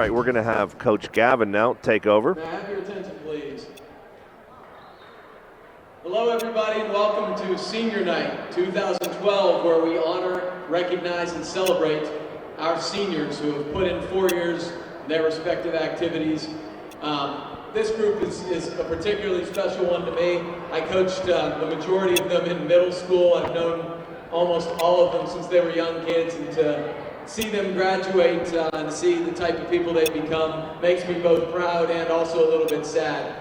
right, we're going to have Coach Gavin now take over. May I have your attention, please? Hello, everybody, and welcome to Senior Night 2012, where we honor, recognize, and celebrate our seniors who have put in 4 years in their respective activities. This group is a particularly special one to me. I coached the majority of them in middle school. I've known almost all of them since they were young kids, and to see them graduate and see the type of people they've become makes me both proud and also a little bit sad.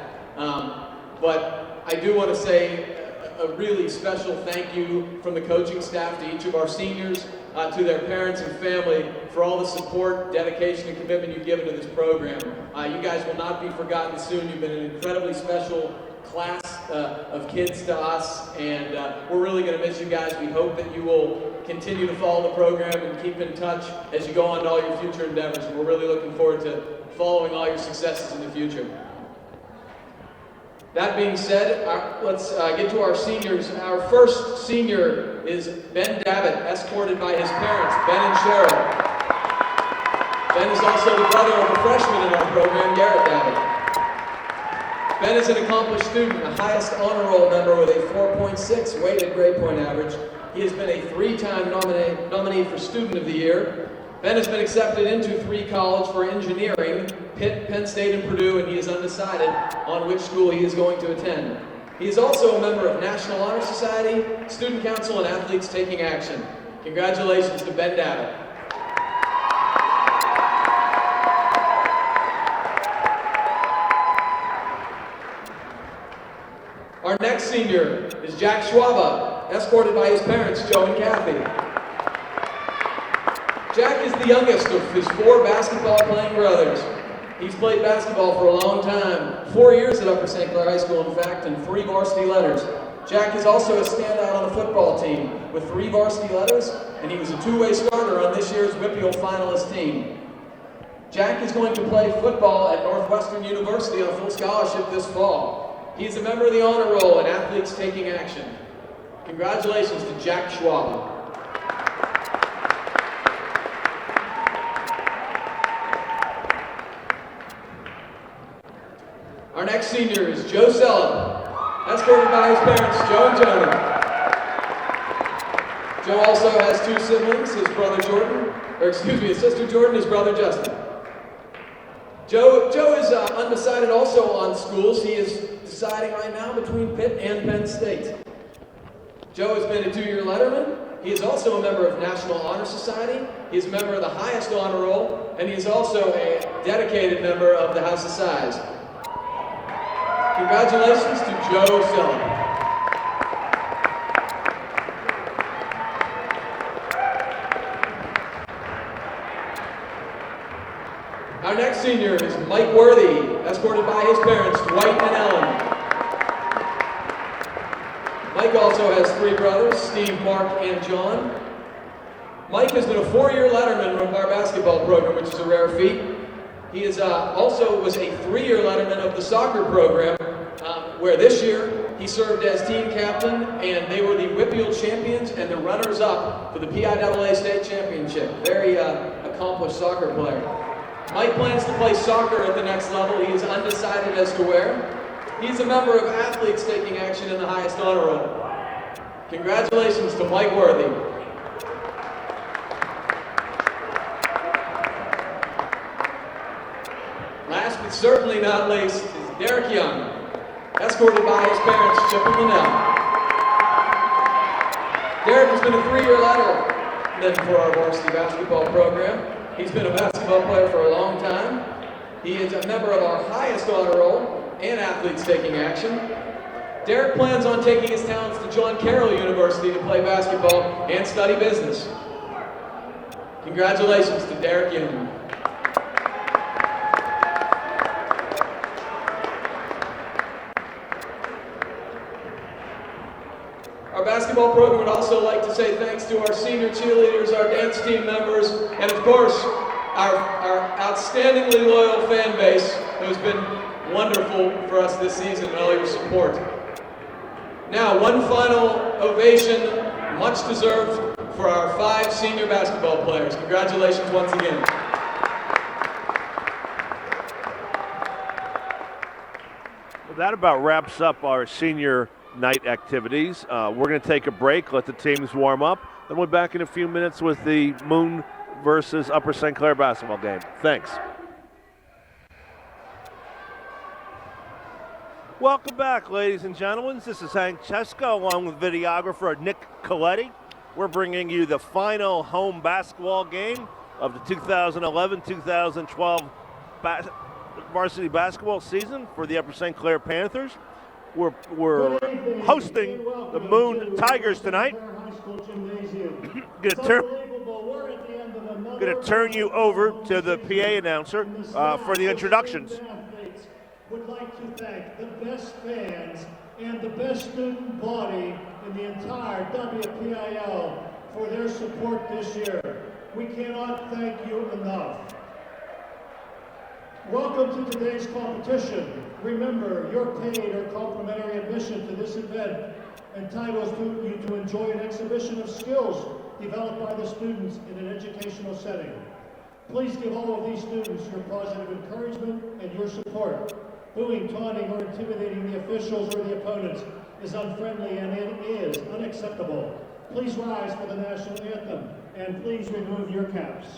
But I do want to say a really special thank you from the coaching staff to each of our seniors, to their parents and family for all the support, dedication, and commitment you've given to this program. You guys will not be forgotten soon. You've been an incredibly special class of kids to us, and we're really going to miss you guys. We hope that you will continue to follow the program and keep in touch as you go on to all your future endeavors. And we're really looking forward to following all your successes in the future. That being said, let's get to our seniors. Our first senior is Ben Davitt, escorted by his parents, Ben and Cheryl. Ben is also the brother of a freshman in our program, Garrett Davitt. Ben is an accomplished student, a highest honor roll member with a 4.6 weighted grade point average. He has been a 3-time nominee for Student of the Year. Ben has been accepted into 3 colleges for engineering, Pitt, Penn State, and Purdue, and he is undecided on which school he is going to attend. He is also a member of National Honor Society, Student Council, and Athletes Taking Action. Congratulations to Ben Davitt. Our next senior is Jack Schwaba, escorted by his parents, Joe and Kathy. Jack is the youngest of his 4 basketball-playing brothers. He's played basketball for a long time, 4 years at Upper St. Clair High School, in fact, and 3 varsity letters. Jack is also a standout on the football team with 3 varsity letters, and he was a 2-way starter on this year's WPIAL finalist team. Jack is going to play football at Northwestern University on full scholarship this fall. He is a member of the Honor Roll and Athletes Taking Action. Congratulations to Jack Schwab. Our next senior is Joe Sella, escorted by his parents, Joe and Tony. Joe also has 2 siblings, his sister Jordan, his brother Justin. Joe is undecided also on schools. He is deciding right now between Pitt and Penn State. Joe has been a 2-year letterman. He is also a member of National Honor Society. He is a member of the highest honor roll, and he is also a dedicated member of the House of Size. Congratulations to Joe Sella. Our next senior is Mike Worthy, escorted by his parents, Dwight and Ellen. Mike also has 3 brothers, Steve, Mark, and John. Mike has been a 4-year letterman of our basketball program, which is a rare feat. He is also was a 3-year letterman of the soccer program, where this year he served as team captain, and they were the WPIAL champions and the runners-up for the PIAA state championship. Very accomplished soccer player. Mike plans to play soccer at the next level. He is undecided as to where. He's a member of Athletes Taking Action in the highest honor roll. Congratulations to Mike Worthy. Last but certainly not least is Derek Young, escorted by his parents, Chip and Linnell. Derek has been a 3-year letterman for our varsity basketball program. He's been a basketball player for a long time. He is a member of our highest honor roll and Athletes Taking Action. Derek plans on taking his talents to John Carroll University to play basketball and study business. Congratulations to Derek Young. Our basketball program would also like to say thanks to our senior cheerleaders, our dance team members, and of course, our outstandingly loyal fan base who has been wonderful for us this season and all your support. Now, one final ovation, much deserved, for our 5 senior basketball players. Congratulations once again. Well, that about wraps up our senior night activities. We're going to take a break, let the teams warm up, then we'll be back in a few minutes with the Moon versus Upper St. Clair basketball game. Thanks. Welcome back, ladies and gentlemen. This is Hank Cheska along with videographer Nick Coletti. We're bringing you the final home basketball game of the 2011-2012 varsity basketball season for the Upper St. Clair Panthers. We're hosting the Moon Tigers tonight. Going to turn you over to the PA announcer for the introductions. Would like to thank the best fans and the best student body in the entire WPIL for their support this year. We cannot thank you enough. Welcome to today's competition. Remember, your paid or complimentary admission to this event entitles you to enjoy an exhibition of skills developed by the students in an educational setting. Please give all of these students your positive encouragement and your support. Booing, taunting, or intimidating the officials or the opponents is unfriendly and it is unacceptable. Please rise for the national anthem and please remove your caps.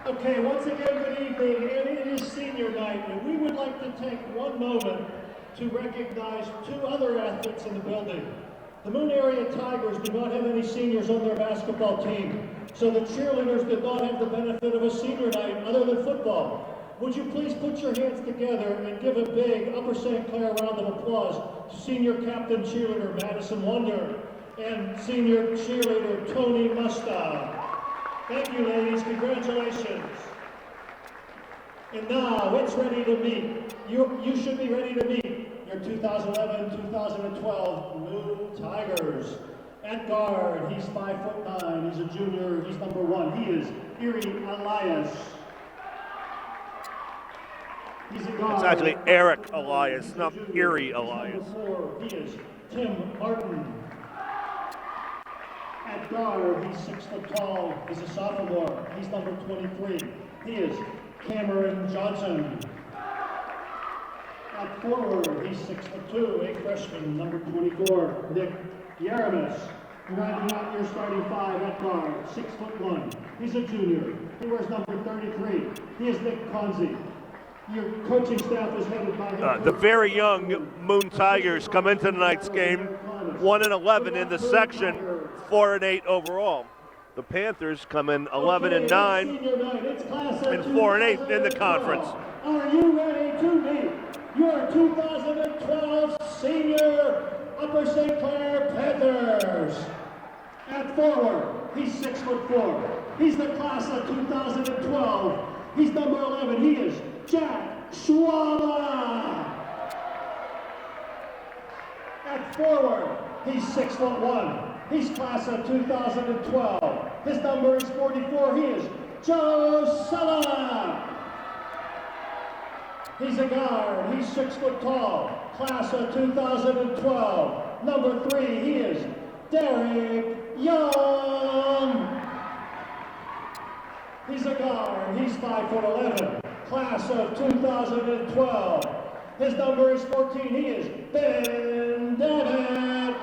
Okay, once again, good evening, and it is senior night, and we would like to take one moment to recognize two other athletes in the building. The Moon Area Tigers do not have any seniors on their basketball team, so the cheerleaders did not have the benefit of a senior night other than football. Would you please put your hands together and give a big Upper St. Clair round of applause to senior captain cheerleader Madison Wonder and senior cheerleader Tony Musta. Thank you, ladies. Congratulations. And now it's ready to meet. You should be ready to meet your 2011-2012 Moon Tigers. At guard, he's 5'9". He's a junior. He's number 1. He is Erie Elias. He's a guard. It's actually Eric Elias, not Erie Elias. Number 4, he is Tim Martin. At guard, he's 6 foot tall. He's a sophomore. He's number 23. He is Cameron Johnson. At forward, he's 6'2", a freshman, number 24. Nick Yaramis. Rounding out your starting 5 at guard, 6'1". He's a junior. He wears number 33. He is Nick Conzi. Your coaching staff is headed by the very young Moon Tigers come into tonight's game 1-11 in the section, 4-8 overall. The Panthers come in 11-9 and 4-8 in the conference. Are you ready to meet your 2012 senior Upper St. Clair Panthers? At forward, he's 6'4". He's the class of 2012. He's number 11. He is Jack Schwaba. At forward, he's 6'1". He's class of 2012. His number is 44. He is Joe Sala. He's a guard. He's 6 foot tall. Class of 2012. Number 3, he is Derek Young. He's a guard. He's 5'11". Class of 2012. His number is 14. He is Ben David.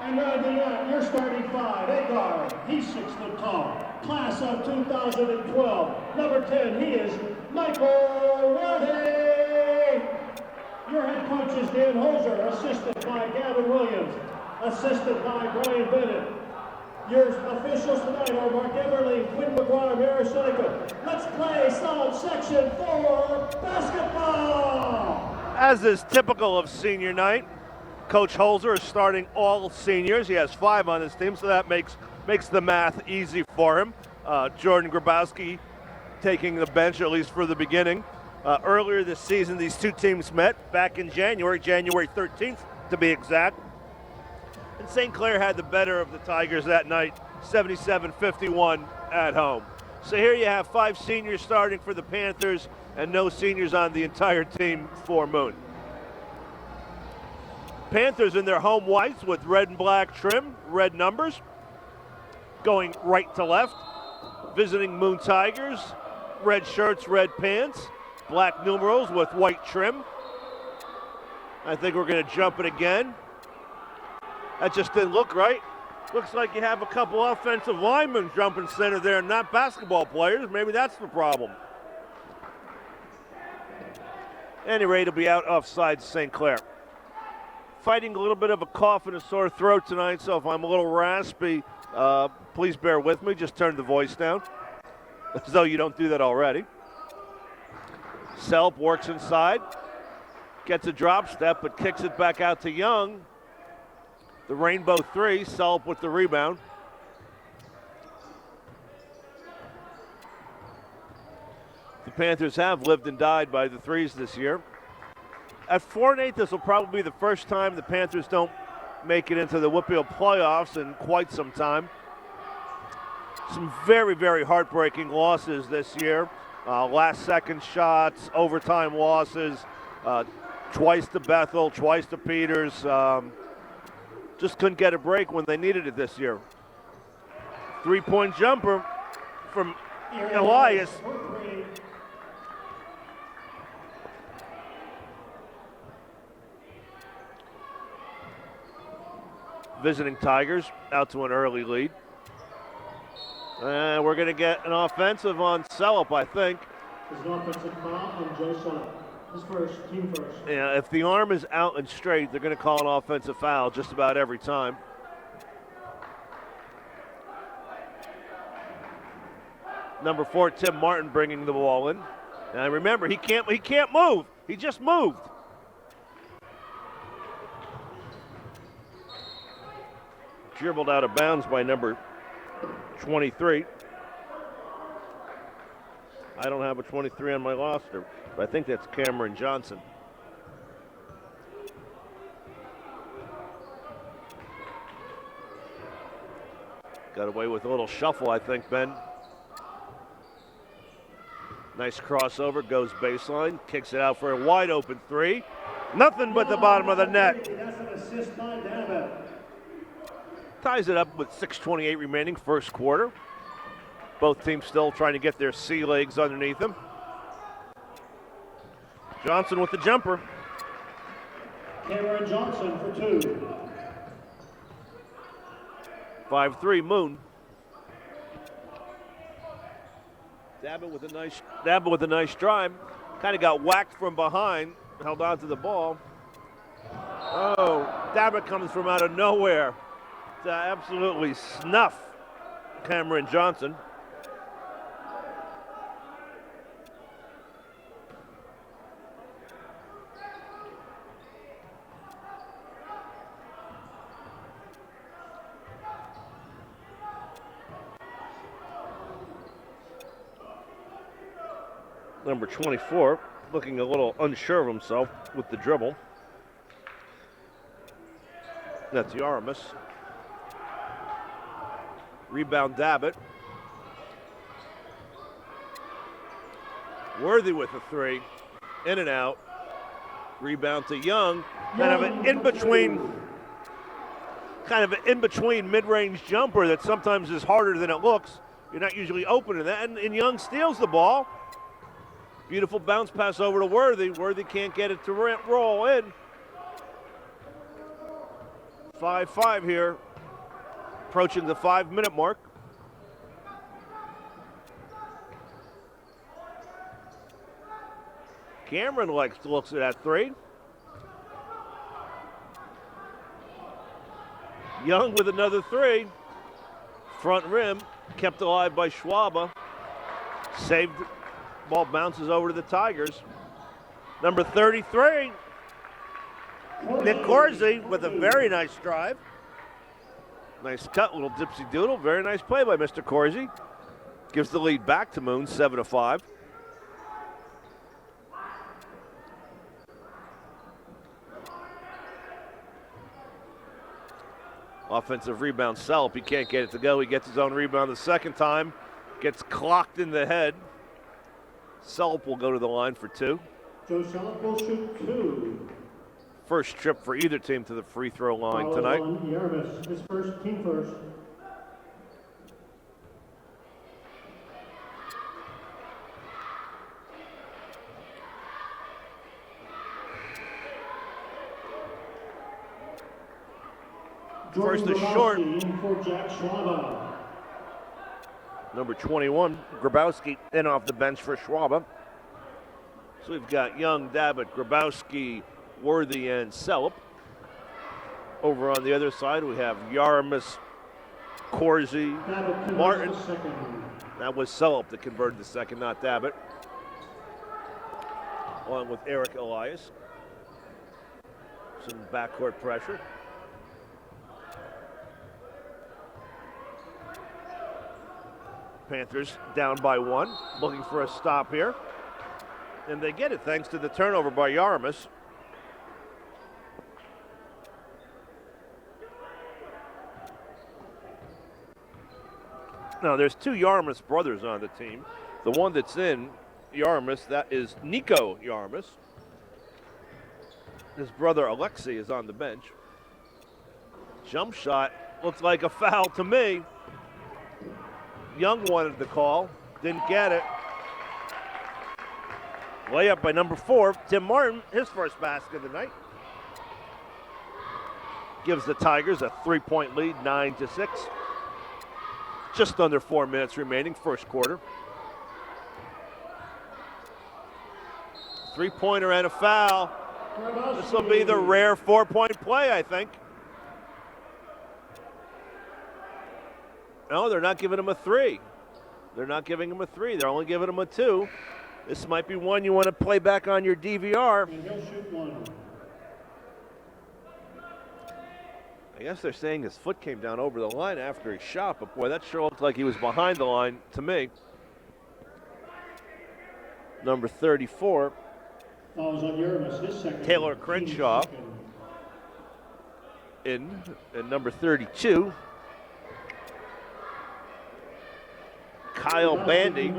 And rounding out your starting five, a guard. He's 6 foot tall. Class of 2012. Number 10, he is Michael Worthy. Your head coach is Dan Holzer, assisted by Gavin Williams, assisted by Brian Bennett. Your officials tonight are Mark Everly, Quinn McGuire, Mary Seneca. Let's play some Section 4 basketball. As is typical of senior night, Coach Holzer is starting all seniors. He has 5 on his team, so that makes the math easy for him. Jordan Grabowski taking the bench, at least for the beginning. Earlier this season, these two teams met back in January 13th to be exact. And St. Clair had the better of the Tigers that night, 77-51 at home. So here you have 5 seniors starting for the Panthers and no seniors on the entire team for Moon. Panthers in their home whites with red and black trim, red numbers, going right to left. Visiting Moon Tigers, red shirts, red pants, black numerals with white trim. I think we're going to jump it again. That just didn't look right. Looks like you have a couple offensive linemen jumping center there, not basketball players. Maybe that's the problem. At any rate, it'll be out offside St. Clair. Fighting a little bit of a cough and a sore throat tonight, so if I'm a little raspy, please bear with me. Just turn the voice down, as though you don't do that already. Selp works inside, gets a drop step, but kicks it back out to Young. The rainbow three, Selp with the rebound. The Panthers have lived and died by the threes this year. At 4-8, this will probably be the first time the Panthers don't make it into the WPIAL playoffs in quite some time. Some very, very heartbreaking losses this year. Last-second shots, overtime losses, twice to Bethel, twice to Peters. Just couldn't get a break when they needed it this year. 3-point jumper from Elias. Visiting Tigers out to an early lead. And we're going to get an offensive on Selp, I think. There's an offensive foul on Joe Selp. His first, team first. Yeah, if the arm is out and straight, they're going to call an offensive foul just about every time. Number 4, Tim Martin, bringing the ball in. And remember, he can't move. He just moved. Dribbled out of bounds by number 23. I don't have a 23 on my roster, but I think that's Cameron Johnson. Got away with a little shuffle, I think, Ben. Nice crossover, goes baseline, kicks it out for a wide open three. Nothing but the bottom of the net. That's an assist by David. Ties it up with 6:28 remaining, first quarter. Both teams still trying to get their sea legs underneath them. Johnson with the jumper. Cameron Johnson for 2. 5-3 Moon. Dabba with a nice drive. Kind of got whacked from behind, held on to the ball. Oh, Dabba comes from out of nowhere to absolutely snuff Cameron Johnson. Number 24, looking a little unsure of himself with the dribble. That's Yaramis. Rebound Dabbit. Worthy with a three. In and out. Rebound to Young. Kind of an in-between mid-range jumper that sometimes is harder than it looks. You're not usually open to that. And Young steals the ball. Beautiful bounce pass over to Worthy. Worthy can't get it to roll in. 5-5 here, approaching the 5-minute mark. Cameron looks at that three. Young with another three. Front rim, kept alive by Schwaba. Saved, ball bounces over to the Tigers. Number 33, Nick Corsi with a very nice drive. Nice cut, little dipsy doodle. Very nice play by Mr. Corsi. Gives the lead back to Moon, 7-5. Offensive rebound, Selp. He can't get it to go. He gets his own rebound the second time. Gets clocked in the head. Selp will go to the line for two. Joe Selp will shoot two. First trip for either team to the free throw line tonight. Yaramis, his first, team first. First is short. For Jack Schwaba. Number 21, Grabowski in off the bench for Schwaba. So we've got Young, Dabbitt, Grabowski, Worthy, and Selp. Over on the other side, we have Yaramis, Corsi, Martin. That was Selp that converted the second, not Dabbitt. Along with Eric Elias. Some backcourt pressure. Panthers down by one, looking for a stop here. And they get it thanks to the turnover by Yaramis. Now, there's two Yaramis brothers on the team. The one that's in Yaramis, that is Nico Yaramis. His brother Alexei is on the bench. Jump shot looks like a foul to me. Young wanted the call, didn't get it. Layup by number 4, Tim Martin, his first basket of the night. Gives the Tigers a 3-point lead, 9-6. Just under 4 minutes remaining, first quarter. Three-pointer and a foul. This will be the rare 4-point play, I think. No, they're not giving him a 3. They're not giving him a 3. They're only giving him a 2. This might be one you want to play back on your DVR. And he'll shoot one. I guess they're saying his foot came down over the line after he shot, but boy, that sure looked like he was behind the line to me. Number 34, Fouls on Yaramis, his second. Taylor Crenshaw. And number 32, Kyle Bandy.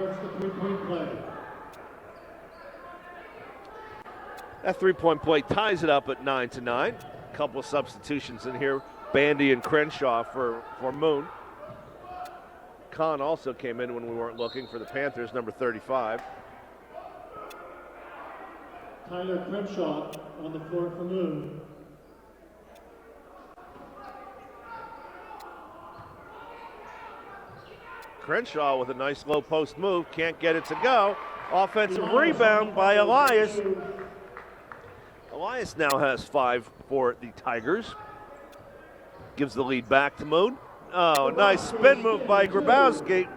That three-point play ties it up at 9-9. A couple of substitutions in here. Bandy and Crenshaw for Moon. Kahn also came in when we weren't looking for the Panthers, number 35. Tyler Crenshaw on the floor for Moon. Crenshaw with a nice low post move, can't get it to go. Offensive rebound by Elias. Elias now has 5 for the Tigers. Gives the lead back to Moon. Oh, nice spin move by Grabowski.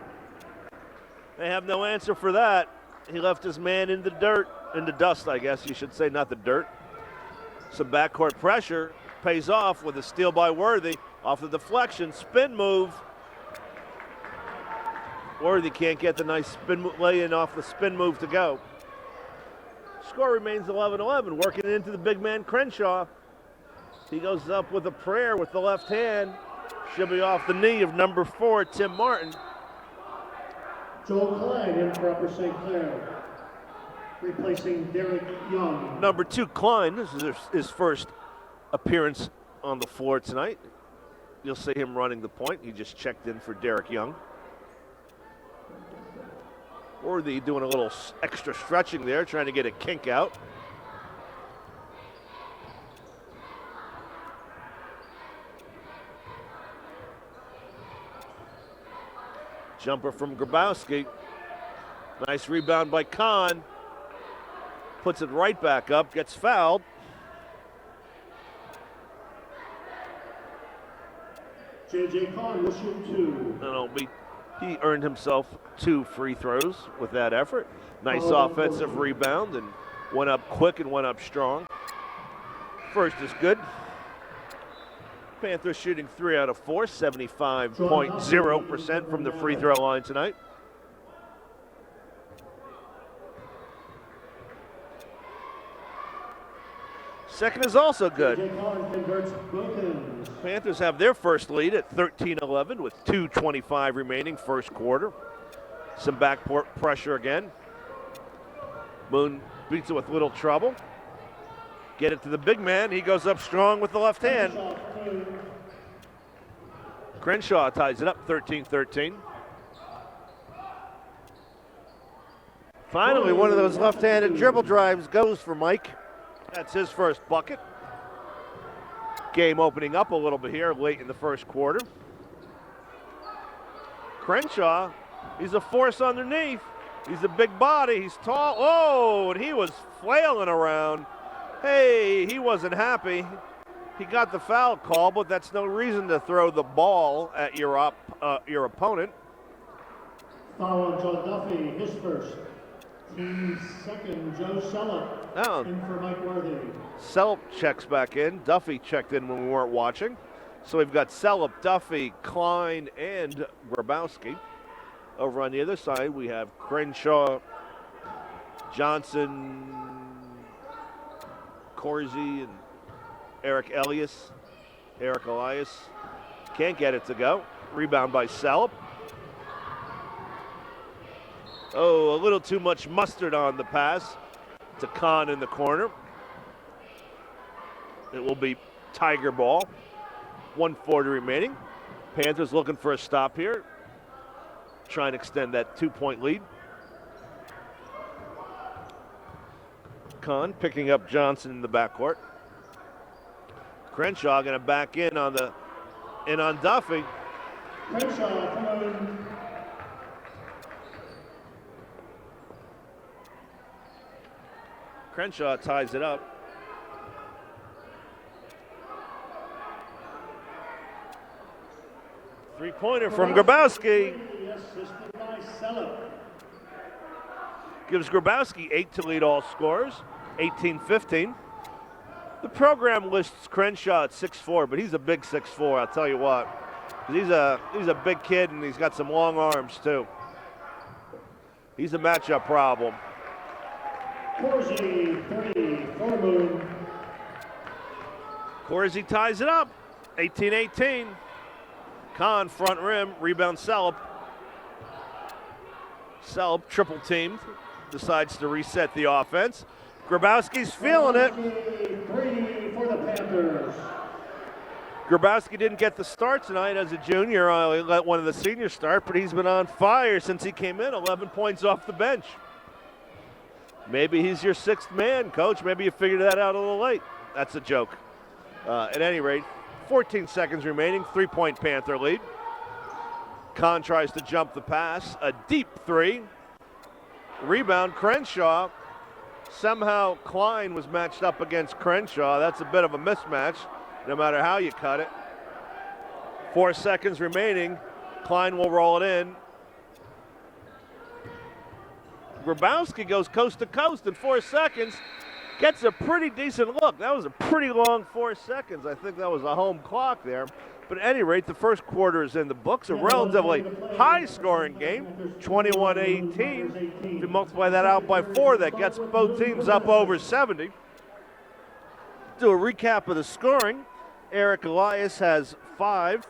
They have no answer for that. He left his man in the dirt, in the dust, I guess you should say, not the dirt. Some backcourt pressure pays off with a steal by Worthy. Off the deflection, spin move. Worthy can't get the nice spin lay-in off the spin move to go. Score remains 11-11, working into the big man Crenshaw. He goes up with a prayer with the left hand. Should be off the knee of number 4, Tim Martin. Joel Klein in for Upper St. Clair, replacing Derek Young. Number 2, Klein. This is his first appearance on the floor tonight. You'll see him running the point. He just checked in for Derek Young. Worthy doing a little extra stretching there, trying to get a kink out. Jumper from Grabowski. Nice rebound by Kahn. Puts it right back up, gets fouled. J.J. Kahn will shoot two. He earned himself 2 free throws with that effort. Nice offensive rebound and went up quick and went up strong. First is good. Panthers shooting 3 out of 4, 75.0% from the free throw line tonight. Second is also good. Panthers have their first lead at 13-11 with 2:25 remaining first quarter. Some backcourt pressure again. Moon beats it with little trouble. Get it to the big man. He goes up strong with the left hand. Crenshaw ties it up 13-13. Finally, one of those left-handed dribble drives goes for Mike. That's his first bucket. Game opening up a little bit here late in the first quarter. Crenshaw, he's a force underneath. He's a big body, he's tall. Oh, and he was flailing around. Hey, he wasn't happy. He got the foul call, but that's no reason to throw the ball at your opponent. Foul on John Duffy, his first. Team second, Joe Selleck. Oh. In for Mike Worthy. Selleck checks back in. Duffy checked in when we weren't watching. So we've got Selleck, Duffy, Klein, and Grabowski. Over on the other side, we have Crenshaw, Johnson, Corsi, and Eric Elias. Can't get it to go. Rebound by Selleck. Oh, a little too much mustard on the pass to Kahn in the corner. It will be Tiger ball. 1:40 remaining. Panthers looking for a stop here. Trying to extend that 2-point lead. Kahn picking up Johnson in the backcourt. Crenshaw going to back in on Duffy. Crenshaw coming. Crenshaw ties it up. Three-pointer from Grabowski. Assisted by Selleck. Gives Grabowski 8 to lead all scorers, 18-15. The program lists Crenshaw at 6'4", but he's a big 6'4", I'll tell you what. He's a big kid, and he's got some long arms, too. He's a matchup problem. Corsi, 3 for Moon. Corsi ties it up, 18-18. Kahn front rim, rebound Selleck. Selleck triple teamed, decides to reset the offense. Grabowski's feeling it. 3 for the Panthers. Grabowski didn't get the start tonight as a junior. He let one of the seniors start, but he's been on fire since he came in, 11 points off the bench. Maybe he's your 6th man, Coach. Maybe you figured that out a little late. That's a joke. At any rate, 14 seconds remaining, 3-point Panther lead. Kahn tries to jump the pass, a deep 3. Rebound, Crenshaw. Somehow Klein was matched up against Crenshaw. That's a bit of a mismatch, no matter how you cut it. 4 seconds remaining. Klein will roll it in. Grabowski goes coast to coast in 4 seconds. Gets a pretty decent look. That was a pretty long 4 seconds. I think that was a home clock there. But at any rate, the first quarter is in the books. A relatively high-scoring game, 21-18. If you multiply that out by 4, that gets both teams up over 70. Do a recap of the scoring. Eric Elias has 5.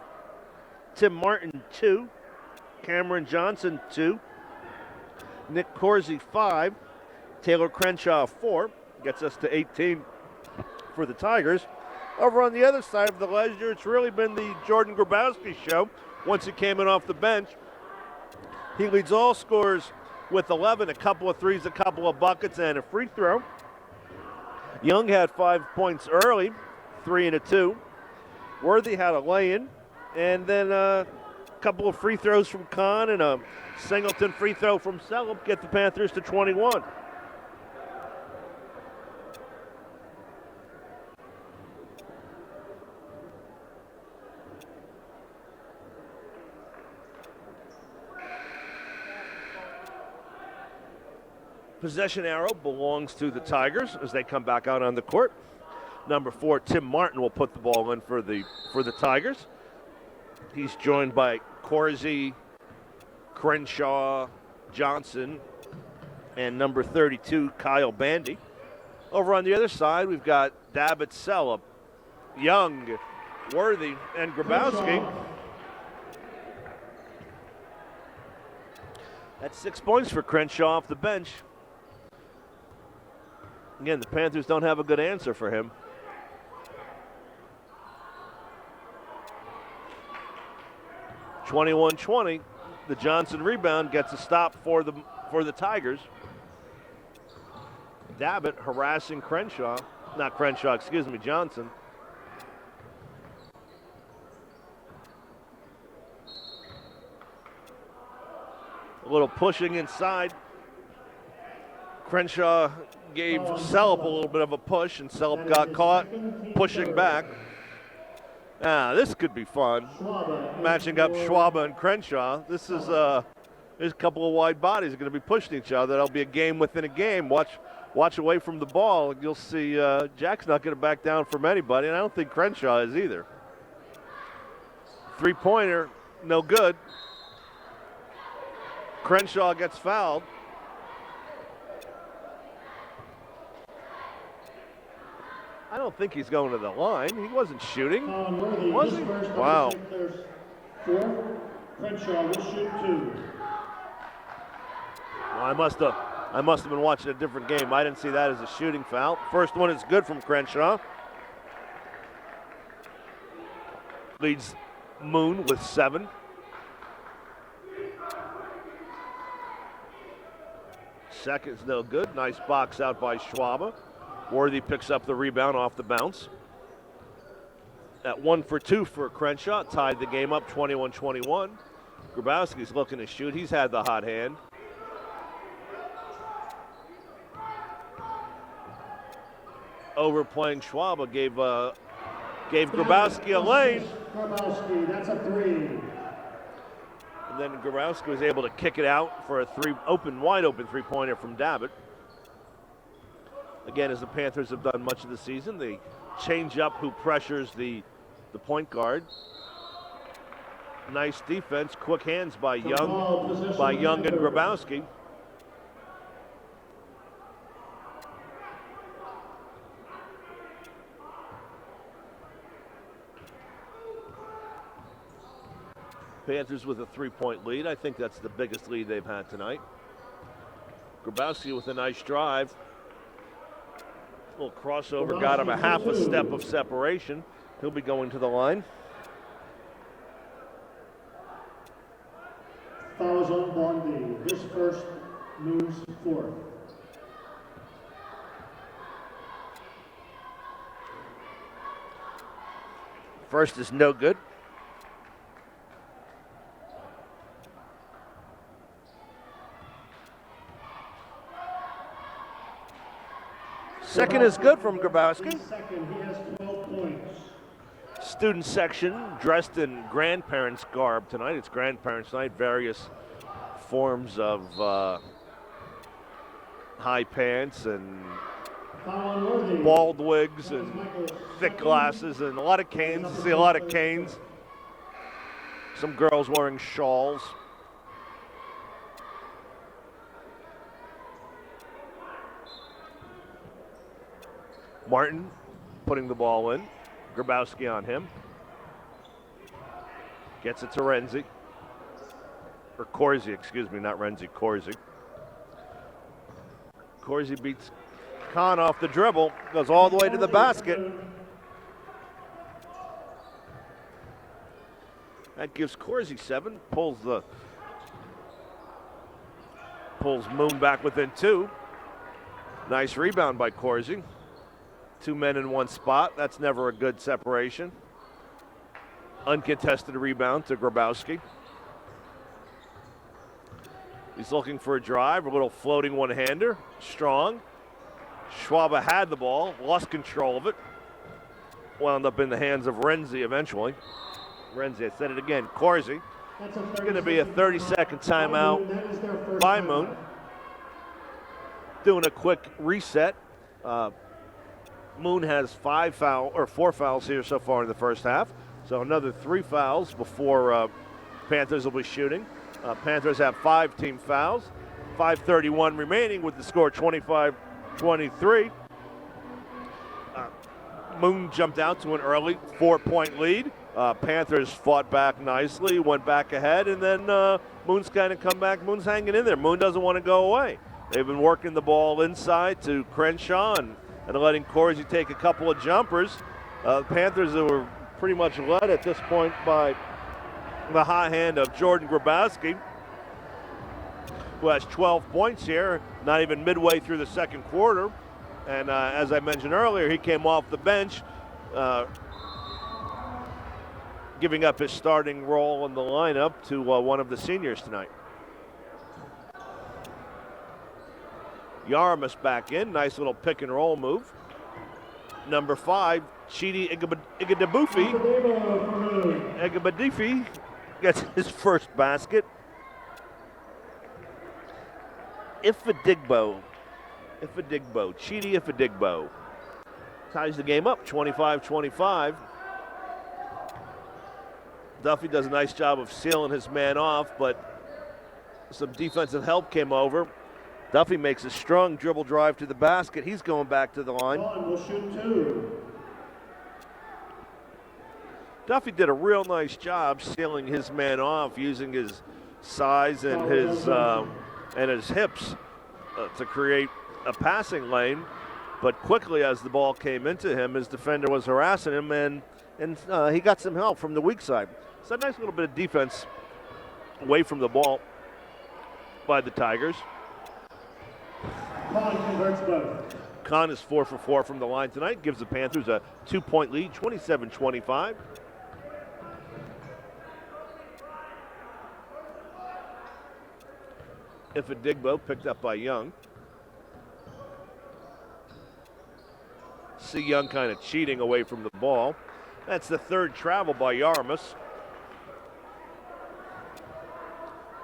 Tim Martin, 2. Cameron Johnson, 2. Nick Corsi, 5. Taylor Crenshaw, 4. Gets us to 18 for the Tigers. Over on the other side of the ledger, it's really been the Jordan Grabowski show once he came in off the bench. He leads all scorers with 11, a couple of threes, a couple of buckets, and a free throw. Young had 5 points early, 3 and a 2. Worthy had a lay-in, and then a couple of free throws from Kahn and a Singleton free throw from Celup get the Panthers to 21. Possession arrow belongs to the Tigers as they come back out on the court. Number 4, Tim Martin, will put the ball in for the Tigers. He's joined by Corsi, Crenshaw, Johnson, and number 32, Kyle Bandy. Over on the other side, we've got Dabbitt, Celup, Young, Worthy, and Grabowski. That's 6 points for Crenshaw off the bench. Again, the Panthers don't have a good answer for him. (21-20). The Johnson rebound gets a stop for the Tigers. Dabbitt harassing Johnson. A little pushing inside. Crenshaw gave Celup a little bit of a push, and Celup got caught pushing back. This could be fun. Matching up Schwaba and Crenshaw. This is there's a couple of wide bodies are going to be pushing each other. That'll be a game within a game. Watch away from the ball. You'll see Jack's not going to back down from anybody, and I don't think Crenshaw is either. Three-pointer, no good. Crenshaw gets fouled. I don't think he's going to the line. He wasn't shooting. Was he? Wow. There's 4. Crenshaw will shoot 2. Well, I must have been watching a different game. I didn't see that as a shooting foul. First one is good from Crenshaw. Leads Moon with 7. Second's no good. Nice box out by Schwaba. Worthy picks up the rebound off the bounce. At 1 for 2 for Crenshaw. Tied the game up 21-21. Grabowski's looking to shoot. He's had the hot hand. Overplaying Schwaba gave Grabowski a lane. Grabowski, that's a 3. And then Grabowski was able to kick it out for a wide open three-pointer from Dabbitt. Again, as the Panthers have done much of the season, they change up who pressures the point guard. Nice defense, quick hands by Young and Grabowski. Panthers with a 3-point lead. I think that's the biggest lead they've had tonight. Grabowski with a nice drive. A little crossover got him a half a step of separation. He'll be going to the line. Fouls on Bondi. This first moves 4th. First is no good. Second is good from Grabowski. Second, he has 12 points. Student section dressed in grandparents' garb tonight. It's grandparents' night. Various forms of high pants and bald wigs and thick glasses and a lot of canes. You see a lot of canes. Some girls wearing shawls. Martin putting the ball in. Grabowski on him. Gets it to Renzi. Or Corsi, excuse me, not Renzi, Corsi. Corsi beats Kahn off the dribble, goes all the way to the basket. That gives Corsi 7, pulls the Pulls Moon back within 2. Nice rebound by Corsi. 2 men in 1 spot. That's never a good separation. Uncontested rebound to Grabowski. He's looking for a drive, a little floating one-hander. Strong. Schwaba had the ball, lost control of it. Wound up in the hands of Renzi eventually. Renzi, I said it again, Corsi. That's Going to be a 30-second timeout by Moon. Doing a quick reset. Moon has 4 fouls here so far in the first half. So another 3 fouls before Panthers will be shooting. Panthers have 5 team fouls. 5:31 remaining with the score 25-23. Moon jumped out to an early 4-point lead. Panthers fought back nicely, went back ahead, and then Moon's kind of come back. Moon's hanging in there. Moon doesn't want to go away. They've been working the ball inside to Crenshaw and letting Corsi take a couple of jumpers. Panthers were pretty much led at this point by the hot hand of Jordan Grabowski, who has 12 points here, not even midway through the second quarter. And as I mentioned earlier, he came off the bench, giving up his starting role in the lineup to one of the seniors tonight. Yaramus back in, nice little pick and roll move. Number 5, Chidi Igabadifi gets his first basket. Chidi Ifedigbo ties the game up, 25-25. Duffy does a nice job of sealing his man off, but some defensive help came over. Duffy makes a strong dribble drive to the basket. He's going back to the line. Will shoot 2. Duffy did a real nice job sealing his man off, using his size and his hips to create a passing lane. But quickly, as the ball came into him, his defender was harassing him, and he got some help from the weak side. So a nice little bit of defense away from the ball by the Tigers. Kahn converts both. Kahn is 4 for 4 from the line tonight, gives the Panthers a 2-point lead, 27-25. Ifedigbo picked up by Young. See Young kind of cheating away from the ball. That's the 3rd travel by Yaramus.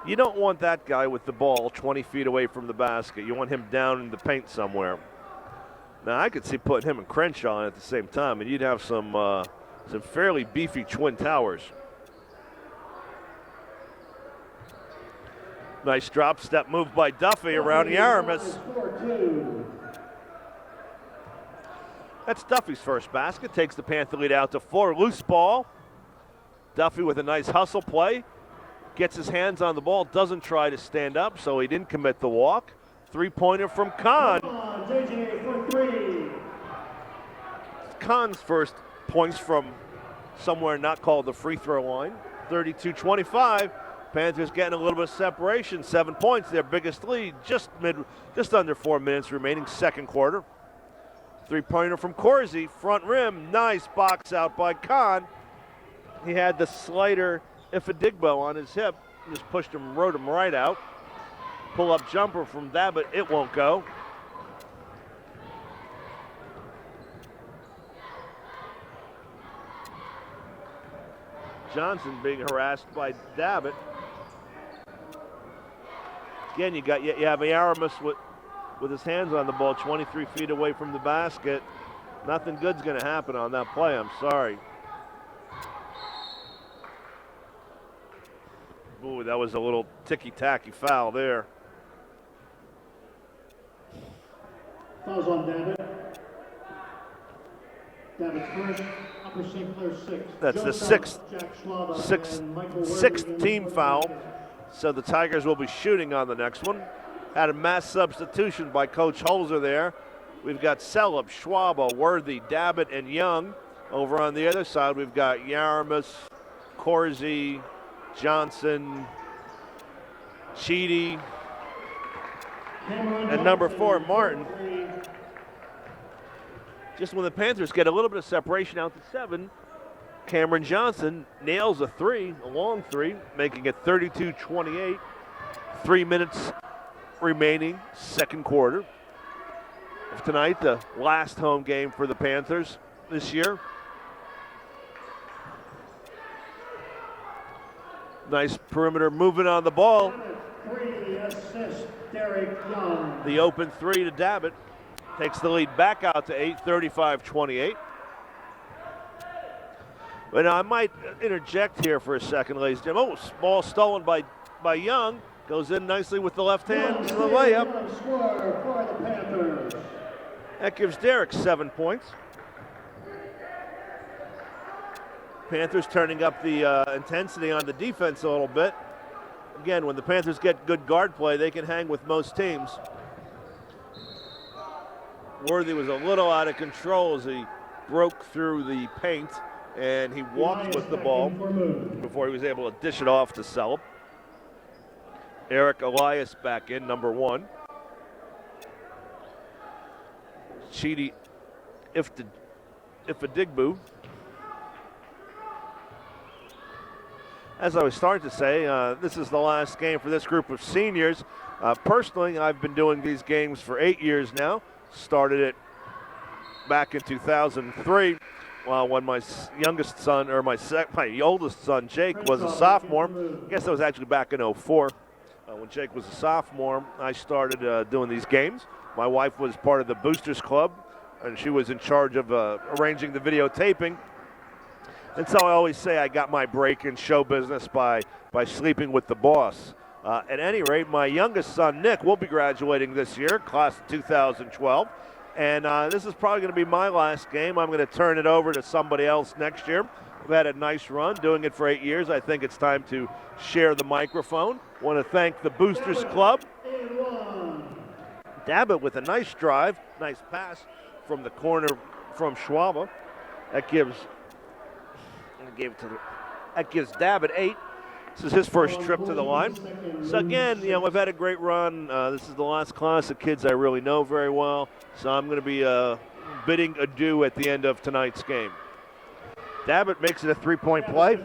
You don't want that guy with the ball 20 feet away from the basket. You want him down in the paint somewhere. Now, I could see putting him and Crenshaw on at the same time, and you'd have some fairly beefy twin towers. Nice drop step move by Duffy around Yaramus. That's Duffy's first basket. Takes the Panther lead out to 4. Loose ball. Duffy with a nice hustle play. Gets his hands on the ball. Doesn't try to stand up, so he didn't commit the walk. 3-pointer from Kahn. JJ for 3. Kahn's first points from somewhere not called the free throw line. 32-25. Panthers getting a little bit of separation. 7 points, their biggest lead. Just under 4 minutes remaining, second quarter. 3-pointer from Corsi, front rim, nice box out by Kahn. He had the slider Ifedigbo on his hip, just rode him right out. Pull-up jumper from that, but it won't go. Johnson being harassed by Davitt. Again, you have Yaramus with his hands on the ball, 23 feet away from the basket. Nothing good's going to happen on that play. I'm sorry. Ooh, that was a little ticky-tacky foul there. Fouls on Davitt. Davitt's first, Upper St. Clair 6. That's the sixth team foul. So the Tigers will be shooting on the next one. Had a mass substitution by Coach Holzer there. We've got Sellup, Schwaba, Worthy, Davitt, and Young. Over on the other side, we've got Yaramus, Corsi, Johnson, Chidi. and number 4, Martin. Just when the Panthers get a little bit of separation out to 7, Cameron Johnson nails a 3, a long 3, making it 32-28. 3 minutes remaining, second quarter of tonight, the last home game for the Panthers this year. Nice perimeter movement on the ball. 3 assist, Derek Young. The open 3 to Dabbitt. Takes the lead back out to 8, 35-28. But I might interject here for a second, ladies and gentlemen. Oh, ball stolen by Young. Goes in nicely with the left hand to the layup. Score for the Panthers. That gives Derek 7 points. Panthers turning up the intensity on the defense a little bit. Again, when the Panthers get good guard play, they can hang with most teams. Worthy was a little out of control as he broke through the paint, and he walked with the ball before he was able to dish it off to Selp. Eric Elias back in, number 1. Chidi Ifadigbu. As I was starting to say, this is the last game for this group of seniors. Personally, I've been doing these games for 8 years now. Started it back in 2003 when my youngest son, or my oldest son, Jake, was a sophomore. I guess that was actually back in 2004. When Jake was a sophomore, I started doing these games. My wife was part of the Boosters Club, and she was in charge of arranging the videotaping. And so I always say I got my break in show business by sleeping with the boss. At any rate, my youngest son, Nick, will be graduating this year, class of 2012. And this is probably going to be my last game. I'm going to turn it over to somebody else next year. We've had a nice run, doing it for 8 years. I think it's time to share the microphone. Want to thank the Boosters Club. Dabbitt with a nice drive, nice pass from the corner from Schwaba. That gives Dabbitt 8. This is his first trip to the line. So again, we've had a great run. This is the last class of kids I really know very well. So I'm going to be bidding adieu at the end of tonight's game. Dabbitt makes it a 3-point play.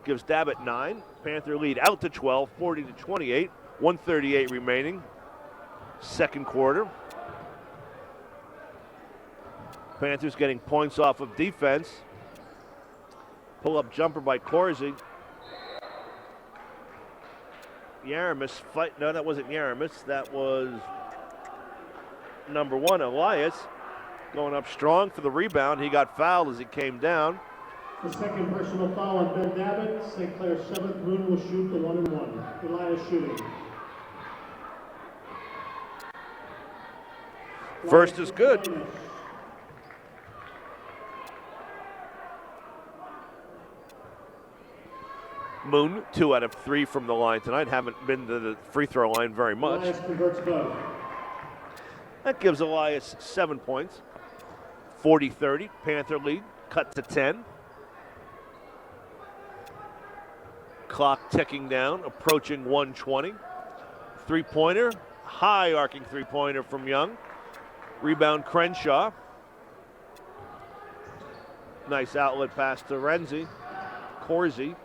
Gives Dabbitt 9. Panther lead out to 12, 40-28. 1:38 remaining. Second quarter. Panthers getting points off of defense. Pull-up jumper by Corsi. Yaramis fight. No, that wasn't Yaramis. That was number 1, Elias. Going up strong for the rebound. He got fouled as he came down. The second personal foul on Ben Dabbitt. St. Clair's 7th. Bruno will shoot the 1-and-1. Elias shooting. First is good. Moon, 2 out of 3 from the line tonight. Haven't been to the free throw line very much. Elias converts both. That gives Elias 7 points. 40-30. Panther lead cut to 10. Clock ticking down, approaching 1:20. Three-pointer, high arcing three-pointer from Young. Rebound Crenshaw. Nice outlet pass to Renzi. Corsi.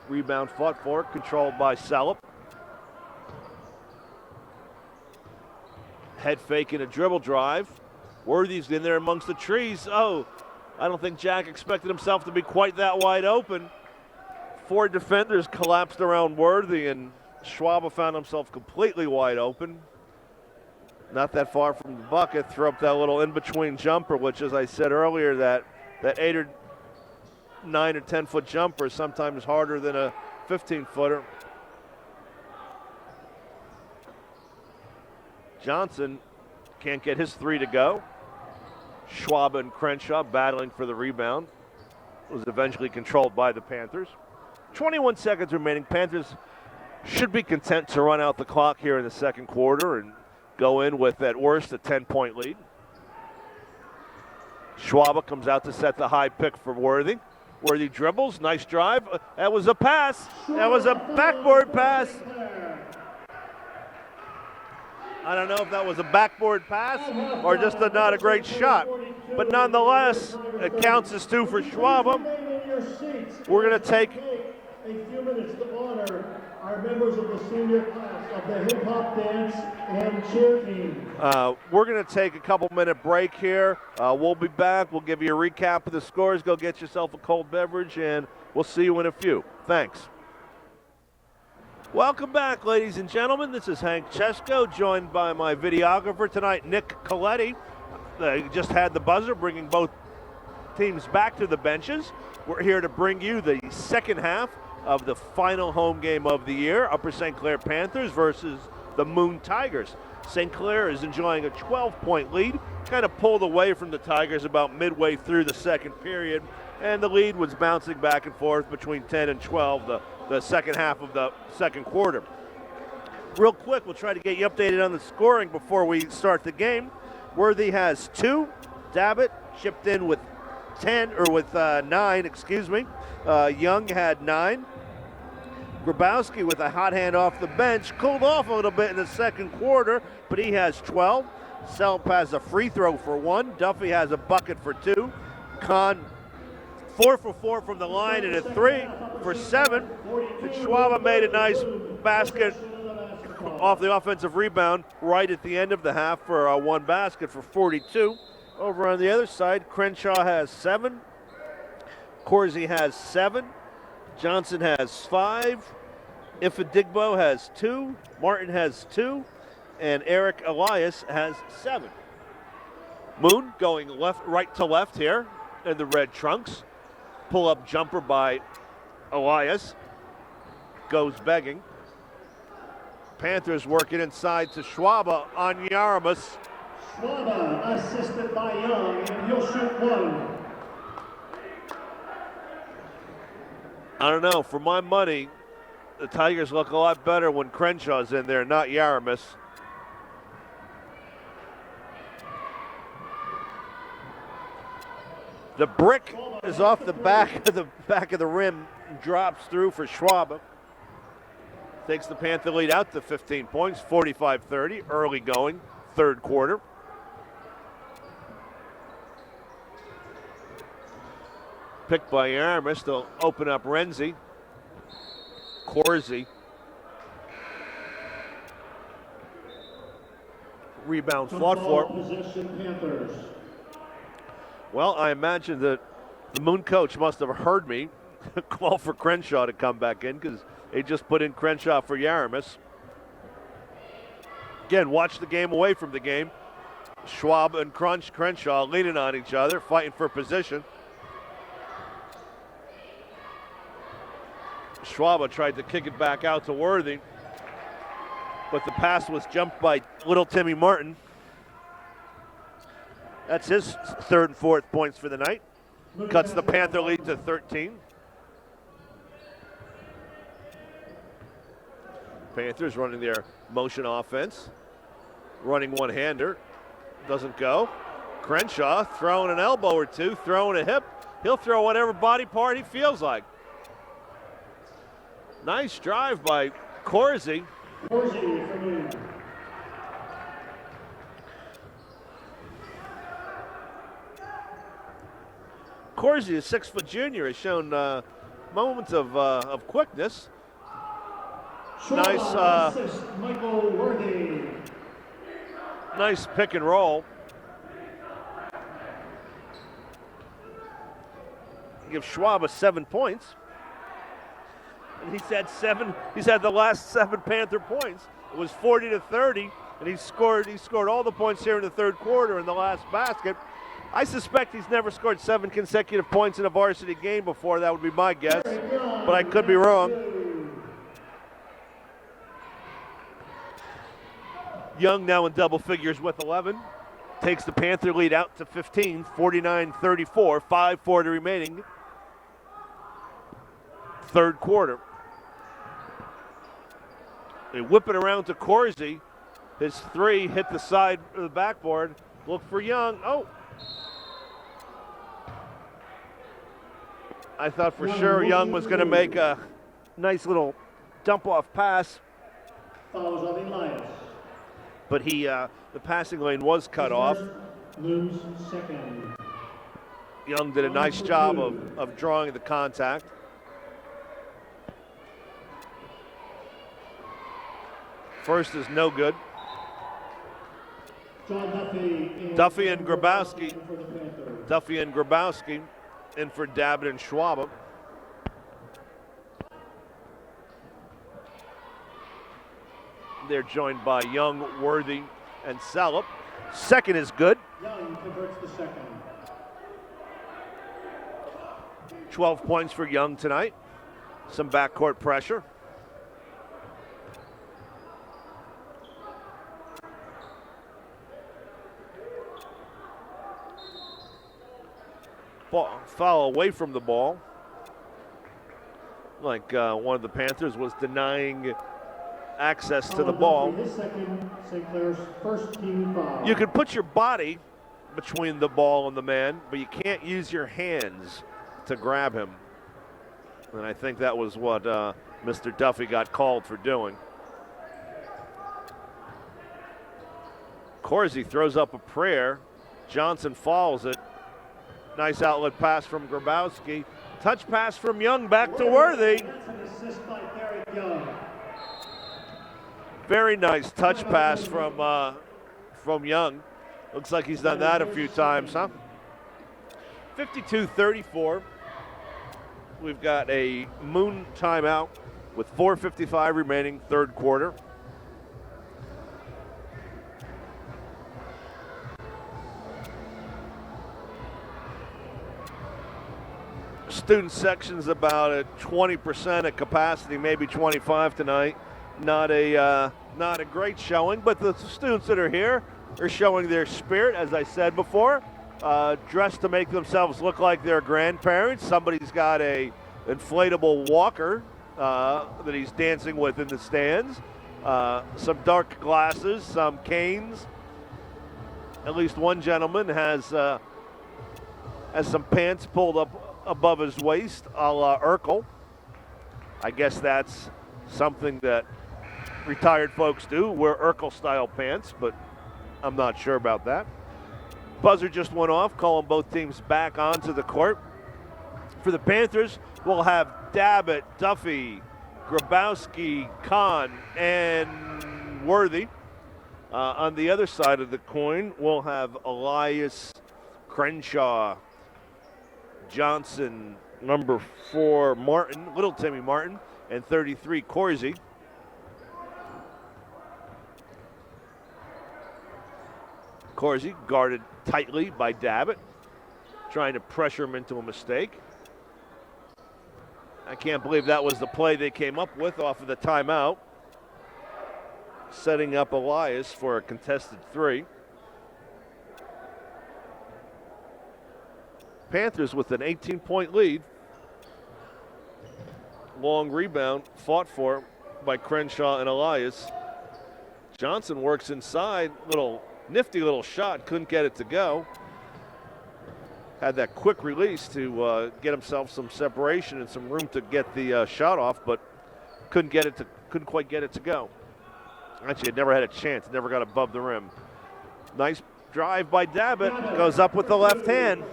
Rebound fought for, controlled by Selp. Head fake and a dribble drive. Worthy's in there amongst the trees. Oh, I don't think Jack expected himself to be quite that wide open. 4 defenders collapsed around Worthy, and Schwaba found himself completely wide open. Not that far from the bucket. Threw up that little in-between jumper, which, as I said earlier, that 8 or 9 or 10-foot jumper is sometimes harder than a 15-footer. Johnson can't get his 3 to go. Schwaba and Crenshaw battling for the rebound. It was eventually controlled by the Panthers. 21 seconds remaining. Panthers should be content to run out the clock here in the second quarter and go in with, at worst, a 10-point lead. Schwaba comes out to set the high pick for Worthy. Worthy dribbles, nice drive. That was a pass. That was a backboard pass. I don't know if that was a backboard pass or just not a great shot. But nonetheless, it counts as 2 for Schwab. We're going to take a few minutes to honor our members of the senior class of the hip hop dance and cheer team. We're going to take a couple-minute break here. We'll be back. We'll give you a recap of the scores. Go get yourself a cold beverage, and we'll see you in a few. Thanks. Welcome back, ladies and gentlemen. This is Hank Chesko, joined by my videographer tonight, Nick Coletti. They just had the buzzer, bringing both teams back to the benches. We're here to bring you the second half of the final home game of the year, Upper St. Clair Panthers versus the Moon Tigers. St. Clair is enjoying a 12-point lead, kind of pulled away from the Tigers about midway through the second period, and the lead was bouncing back and forth between 10 and 12 the second half of the second quarter. Real quick, we'll try to get you updated on the scoring before we start the game. Worthy has 2. Dabbitt chipped in with 9, excuse me. Young had 9. Grabowski with a hot hand off the bench, cooled off a little bit in the second quarter, but he has 12. Selp has a free throw for 1. Duffy has a bucket for 2. Kahn 4 for 4 from the line and a 3 for 7. And Schwab made a nice basket off the offensive rebound right at the end of the half for 1 basket for 42. Over on the other side, Crenshaw has 7. Corsi has 7. Johnson has 5. Ifadigbo has 2. Martin has 2. And Eric Elias has 7. Moon going right to left here in the red trunks. Pull-up jumper by Elias. Goes begging. Panthers working inside to Schwaba on Yaramus. Schwaba assisted by Young, and he'll shoot 1. I don't know. For my money, the Tigers look a lot better when Crenshaw's in there, not Yaramus. The brick is off the back of the rim, drops through for Schwab. Takes the Panther lead out to 15 points, 45-30, early going, third quarter. Picked by Yaramus, they'll open up Renzi. Corsi. Rebound fought for. Possession Panthers. Well, I imagine that the Moon coach must have heard me call for Crenshaw to come back in because they just put in Crenshaw for Yaramus. Again, watch the game away from the game. Schwab and Crenshaw leaning on each other, fighting for position. Schwab tried to kick it back out to Worthy, but the pass was jumped by little Timmy Martin. That's his third and fourth points for the night. Cuts the Panther lead to 13. Panthers running their motion offense. Running one-hander. Doesn't go. Crenshaw throwing an elbow or two, throwing a hip. He'll throw whatever body part he feels like. Nice drive by Corsi. Corsi for me. Corsi, a 6-foot junior, has shown moments of quickness. Nice, assist Michael Worthy. Nice pick and roll. Give Schwab 7 points. And he's had the last 7 Panther points. It was 40-30, and he scored all the points here in the third quarter in the last basket. I suspect he's never scored 7 consecutive points in a varsity game before. That would be my guess, but I could be wrong. Young now in double figures with 11. Takes the Panther lead out to 15, 49-34, 5:40 remaining. Third quarter. They whip it around to Corsi. His 3 hit the side of the backboard. Look for Young. Oh. I thought for sure Young was going to make a nice little dump-off pass. Fouls on Elias. but the passing lane was cut off. Lose second. Young did a nice job of drawing the contact. First is no good. John Duffy and Grabowski. for the Panthers. Duffy and Grabowski in for Dabbit and Schwab. They're joined by Young, Worthy, and Salop. Second is good. Young converts the second. 12 points for Young tonight. Some backcourt pressure. Foul away from the ball. Like one of the Panthers was denying access to the ball. His second, St. Clair's first team foul. You can put your body between the ball and the man, but you can't use your hands to grab him. And I think that was what Mr. Duffy got called for doing. Corsi throws up a prayer. Johnson follows it. Nice outlet pass from Grabowski. Touch pass from Young back to Worthy. That's an assist by Derek Young. Very nice touch pass from Young. Looks like he's done that a few times, huh? 52-34. We've got a Moon timeout with 4:55 remaining, third quarter. Student section's about at 20% at capacity, maybe 25 tonight. Not a great showing, but the students that are here are showing their spirit, as I said before, dressed to make themselves look like their grandparents. Somebody's got a inflatable walker that he's dancing with in the stands. Some dark glasses, some canes. At least one gentleman has some pants pulled up above his waist, a la Urkel. I guess that's something that retired folks do, wear Urkel-style pants, but I'm not sure about that. Buzzer just went off, calling both teams back onto the court. For the Panthers, we'll have Dabbit, Duffy, Grabowski, Kahn, and Worthy. On the other side of the coin, we'll have Elias, Crenshaw, Johnson, number 4, Martin, Little Timmy Martin, and 33, Corsi. Corsi guarded tightly by Dabbit, trying to pressure him into a mistake. I can't believe that was the play they came up with off of the timeout, setting up Elias for a contested 3. Panthers with an 18-point lead. Long rebound fought for by Crenshaw and Elias. Johnson works inside, nifty little shot, couldn't get it to go. Had that quick release to get himself some separation and some room to get the shot off, but couldn't quite get it to go. Actually, it never had a chance, never got above the rim. Nice drive by Dabbit, goes up with the left hand.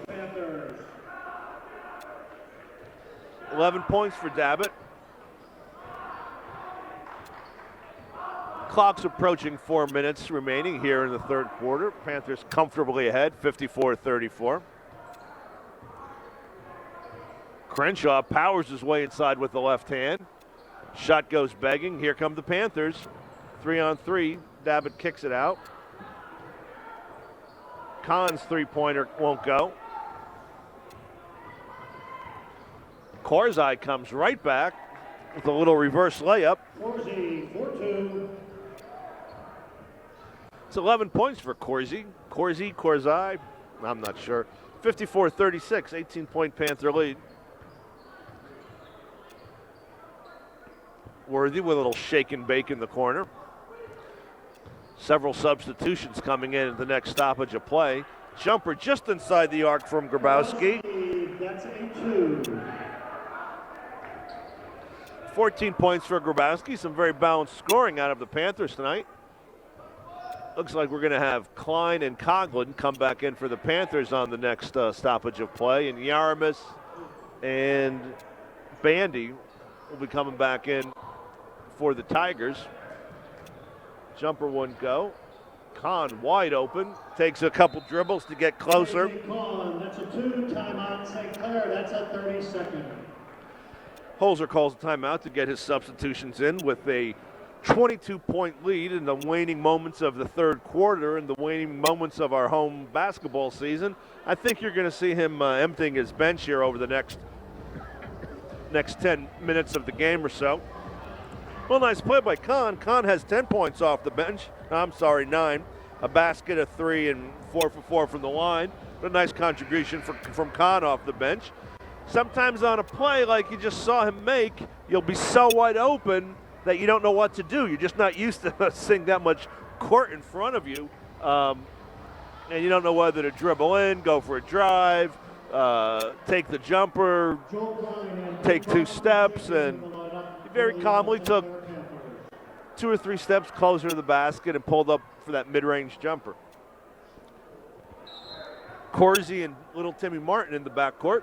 11 points for Dabbit. Clock's approaching 4 minutes remaining here in the third quarter. Panthers comfortably ahead, 54-34. Crenshaw powers his way inside with the left hand. Shot goes begging. Here come the Panthers. 3-on-3. Dabbit kicks it out. Kahn's three-pointer won't go. Korzai comes right back with a little reverse layup. Corsi, 4-2. It's 11 points for Korzai, I'm not sure. 54-36, 18-point Panther lead. Worthy with a little shake and bake in the corner. Several substitutions coming in at the next stoppage of play. Jumper just inside the arc from Grabowski. That's a 2. 14 points for Grabowski. Some very balanced scoring out of the Panthers tonight. Looks like we're going to have Klein and Coughlin come back in for the Panthers on the next stoppage of play, and Yaramis and Bandy will be coming back in for the Tigers. Jumper one go. Kahn wide open, takes a couple dribbles to get closer. Kahn, that's a 2 timeout. St. Clair, that's a 30-second. Holzer calls a timeout to get his substitutions in with a 22-point lead in the waning moments of the third quarter and the waning moments of our home basketball season. I think you're going to see him emptying his bench here over the next 10 minutes of the game or so. Well, nice play by Kahn. Kahn has 10 points off the bench. I'm sorry, 9. A basket, a 3, and 4 for 4 from the line. But a nice contribution from Kahn off the bench. Sometimes on a play like you just saw him make, you'll be so wide open that you don't know what to do. You're just not used to seeing that much court in front of you. And you don't know whether to dribble in, go for a drive, take the jumper, take 2 steps, and he very calmly took 2 or 3 steps closer to the basket and pulled up for that mid-range jumper. Corsi and little Timmy Martin in the backcourt,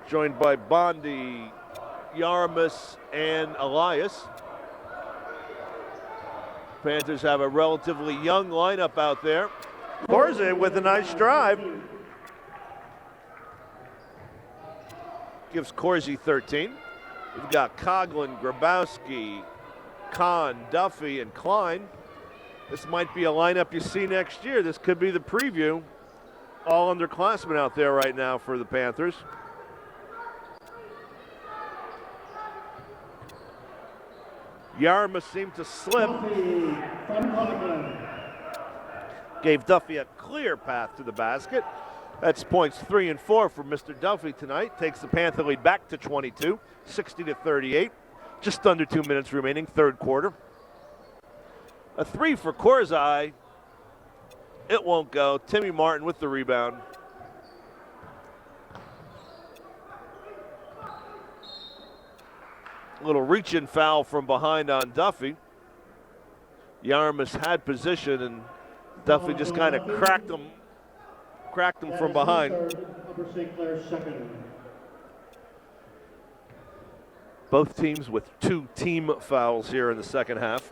joined by Bondi, Yaramis, and Elias. Panthers have a relatively young lineup out there. Corsi with a nice drive. Gives Corsi 13. We've got Coughlin, Grabowski, Kahn, Duffy, and Klein. This might be a lineup you see next year. This could be the preview. All underclassmen out there right now for the Panthers. Yaramis seemed to slip. Gave Duffy a clear path to the basket. That's points 3 and 4 for Mr. Duffy tonight. Takes the Panther lead back to 22, 60-38. Just under 2 minutes remaining, third quarter. A 3 for Corsi. It won't go. Timmy Martin with the rebound. A little reach-in foul from behind on Duffy. Yaramis had position, and Duffy just kind of cracked him from behind. Both teams with 2 team fouls here in the second half.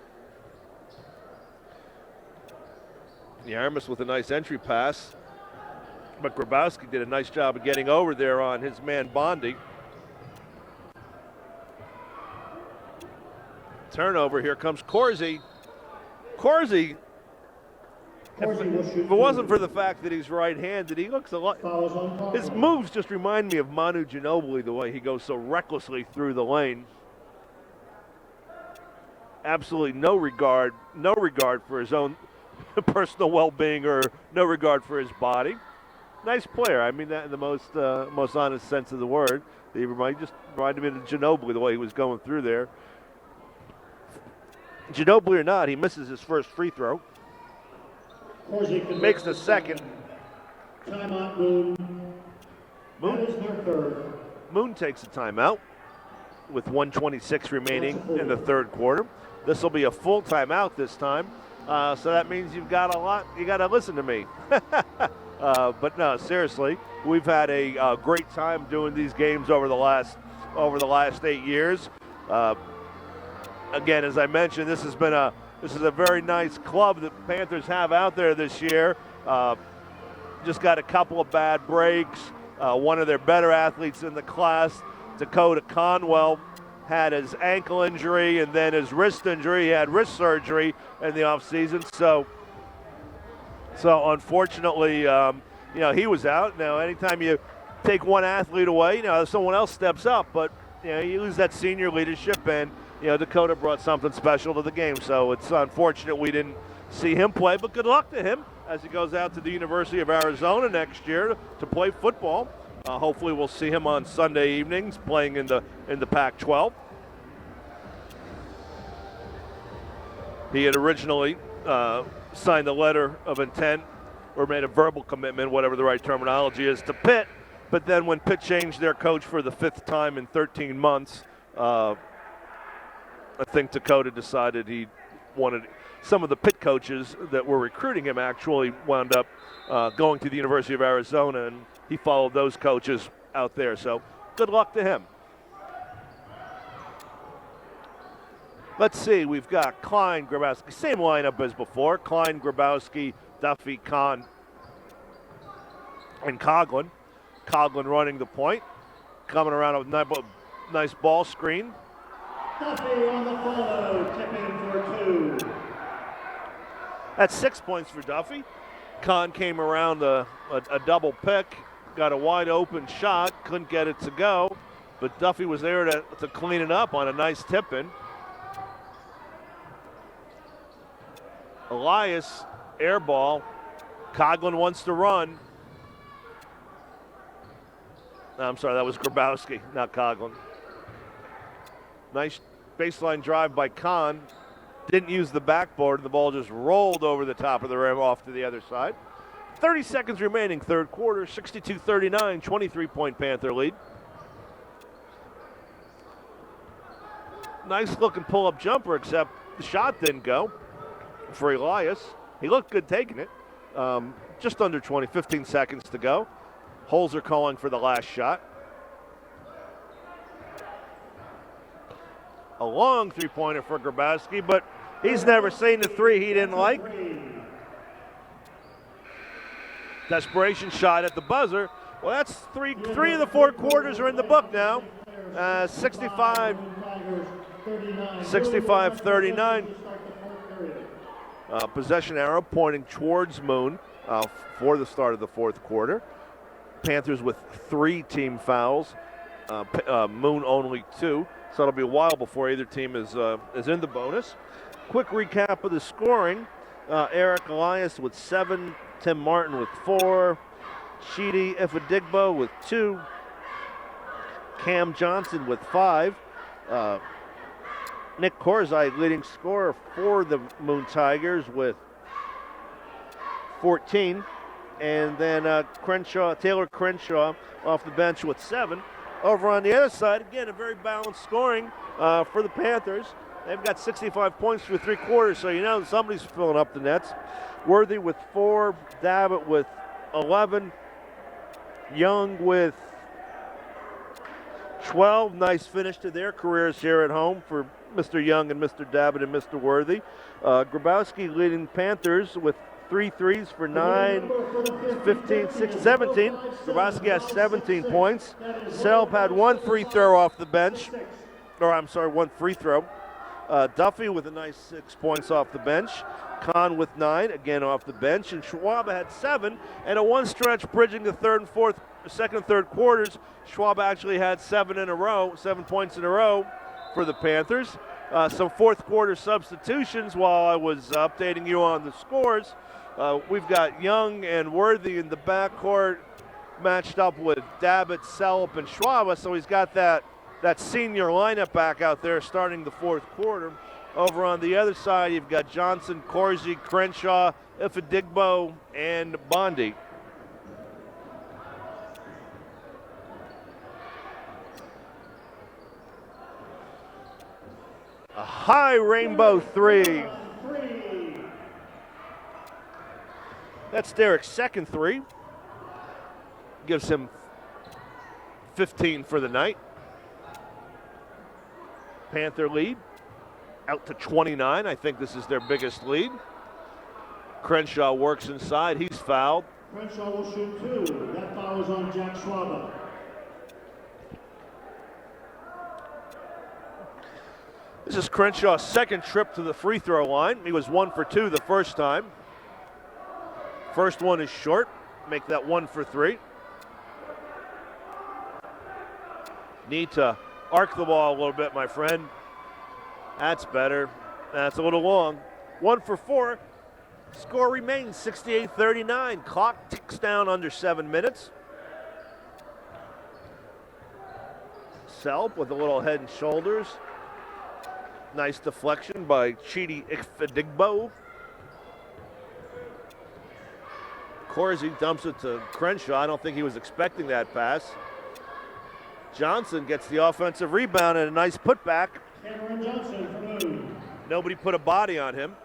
Yaramis with a nice entry pass, but Grabowski did a nice job of getting over there on his man Bondi. Turnover, here comes Corsi. Corsi, if it wasn't for the fact that he's right-handed, he looks a lot. His moves just remind me of Manu Ginobili, the way he goes so recklessly through the lane. Absolutely no regard for his own personal well-being or no regard for his body. Nice player. I mean that in the most honest sense of the word. He just reminded me of Ginobili, the way he was going through there. Ginobili or not, he misses his first free throw. Makes the second. Timeout, Moon. That is their third. Moon takes a timeout with 1:26 remaining in the third quarter. This will be a full timeout this time. So that means you've got a lot. You got to listen to me. But no, seriously, we've had a great time doing these games over the last 8 years. Again, as I mentioned, this is a very nice club that Panthers have out there this year. Just got a couple of bad breaks. One of their better athletes in the class, Dakota Conwell, had his ankle injury and then his wrist injury. He had wrist surgery in the offseason. So unfortunately, he was out. Now, anytime you take one athlete away, someone else steps up. But you lose that senior leadership, and Dakota brought something special to the game. So it's unfortunate we didn't see him play. But good luck to him as he goes out to the University of Arizona next year to play football. Hopefully we'll see him on Sunday evenings playing in the Pac-12. He had originally signed a letter of intent or made a verbal commitment, whatever the right terminology is, to Pitt. But then when Pitt changed their coach for the 5th time in 13 months, I think Dakota decided he some of the pit coaches that were recruiting him actually wound up going to the University of Arizona, and he followed those coaches out there. So good luck to him. Let's see, we've got Klein, Grabowski, same lineup as before. Klein, Grabowski, Duffy, Kahn, and Coughlin. Coughlin running the point, coming around a nice ball screen. Duffy on the follow, tipping for 2. That's 6 points for Duffy. Kahn came around a double pick, got a wide open shot, couldn't get it to go, but Duffy was there to clean it up on a nice tip-in. Elias, air ball. Coughlin wants to run. No, I'm sorry, that was Grabowski, not Coughlin. Nice baseline drive by Kahn. Didn't use the backboard, and the ball just rolled over the top of the rim off to the other side. 30 seconds remaining, third quarter, 62-39, 23-point Panther lead. Nice looking pull-up jumper, except the shot didn't go for Elias. He looked good taking it. Just under 15 seconds to go. Holzer calling for the last shot. A long three-pointer for Grabowski, but he's never seen the three he didn't like. Desperation shot at the buzzer. Well, that's three of the 4 quarters are in the book now. 65-39. Possession arrow pointing towards Moon for the start of the fourth quarter. Panthers with 3 team fouls. Moon only 2. So it'll be a while before either team is in the bonus. Quick recap of the scoring. Eric Elias with 7. Tim Martin with 4. Chidi Ifadigbo with 2. Cam Johnson with 5. Nick Korzai, leading scorer for the Moon Tigers with 14. And then Taylor Crenshaw off the bench with 7. Over on the other side, again, a very balanced scoring for the Panthers. They've got 65 points through 3 quarters, so you know somebody's filling up the nets. Worthy with 4, Davitt with 11, Young with 12. Nice finish to their careers here at home for Mr. Young and Mr. Davitt and Mr. Worthy. Grabowski leading Panthers with 3 threes for 9, 15, 6, 17. Grabowski has 17 points. Selp had 1 free throw off the bench. 1 free throw. Duffy with a nice 6 points off the bench. Kahn with 9, again off the bench. And Schwab had 7, and a one stretch bridging the second and third quarters. Schwab actually had 7 points in a row for the Panthers. Some fourth quarter substitutions while I was updating you on the scores. We've got Young and Worthy in the backcourt matched up with Davitt, Selp, and Schwab. So he's got that senior lineup back out there starting the fourth quarter. Over on the other side, you've got Johnson, Corsi, Crenshaw, Ifadigbo, and Bondi. A high rainbow 3. That's Derek's second 3. Gives him 15 for the night. Panther lead out to 29. I think this is their biggest lead. Crenshaw works inside. He's fouled. Crenshaw will shoot 2. That foul is on Jack Schwab. This is Crenshaw's second trip to the free throw line. He was 1 for 2 the first time. First one is short. Make that 1 for 3. Need to arc the ball a little bit, my friend. That's better. That's a little long. 1 for 4. Score remains 68-39. Clock ticks down under 7 minutes. Selp with a little head and shoulders. Nice deflection by Chidi Ifadigbo. Corsi dumps it to Crenshaw. I don't think he was expecting that pass. Johnson gets the offensive rebound and a nice putback. Cameron Johnson for Moon. Nobody put a body on him.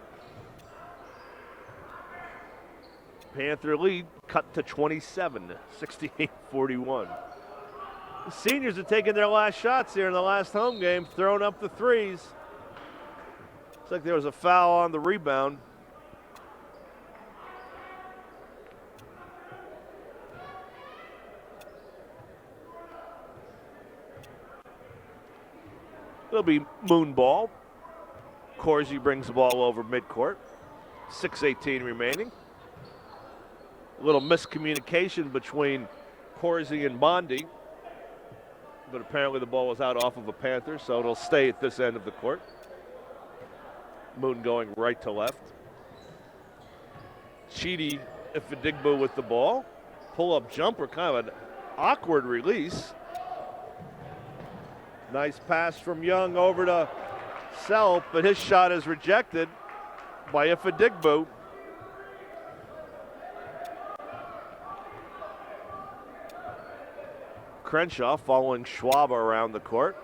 Panther lead cut to 27, 68-41. The seniors are taking their last shots here in the last home game, throwing up the threes. Looks like there was a foul on the rebound. It'll be Moon ball. Corsi brings the ball over midcourt. 6:18 remaining. A little miscommunication between Corsi and Bondi, but apparently the ball was out off of a Panther, so it'll stay at this end of the court. Moon going right to left. Chidi Ifadigbo with the ball. Pull-up jumper, kind of an awkward release. Nice pass from Young over to Selp, but his shot is rejected by Ifadigbo. Crenshaw following Schwab around the court.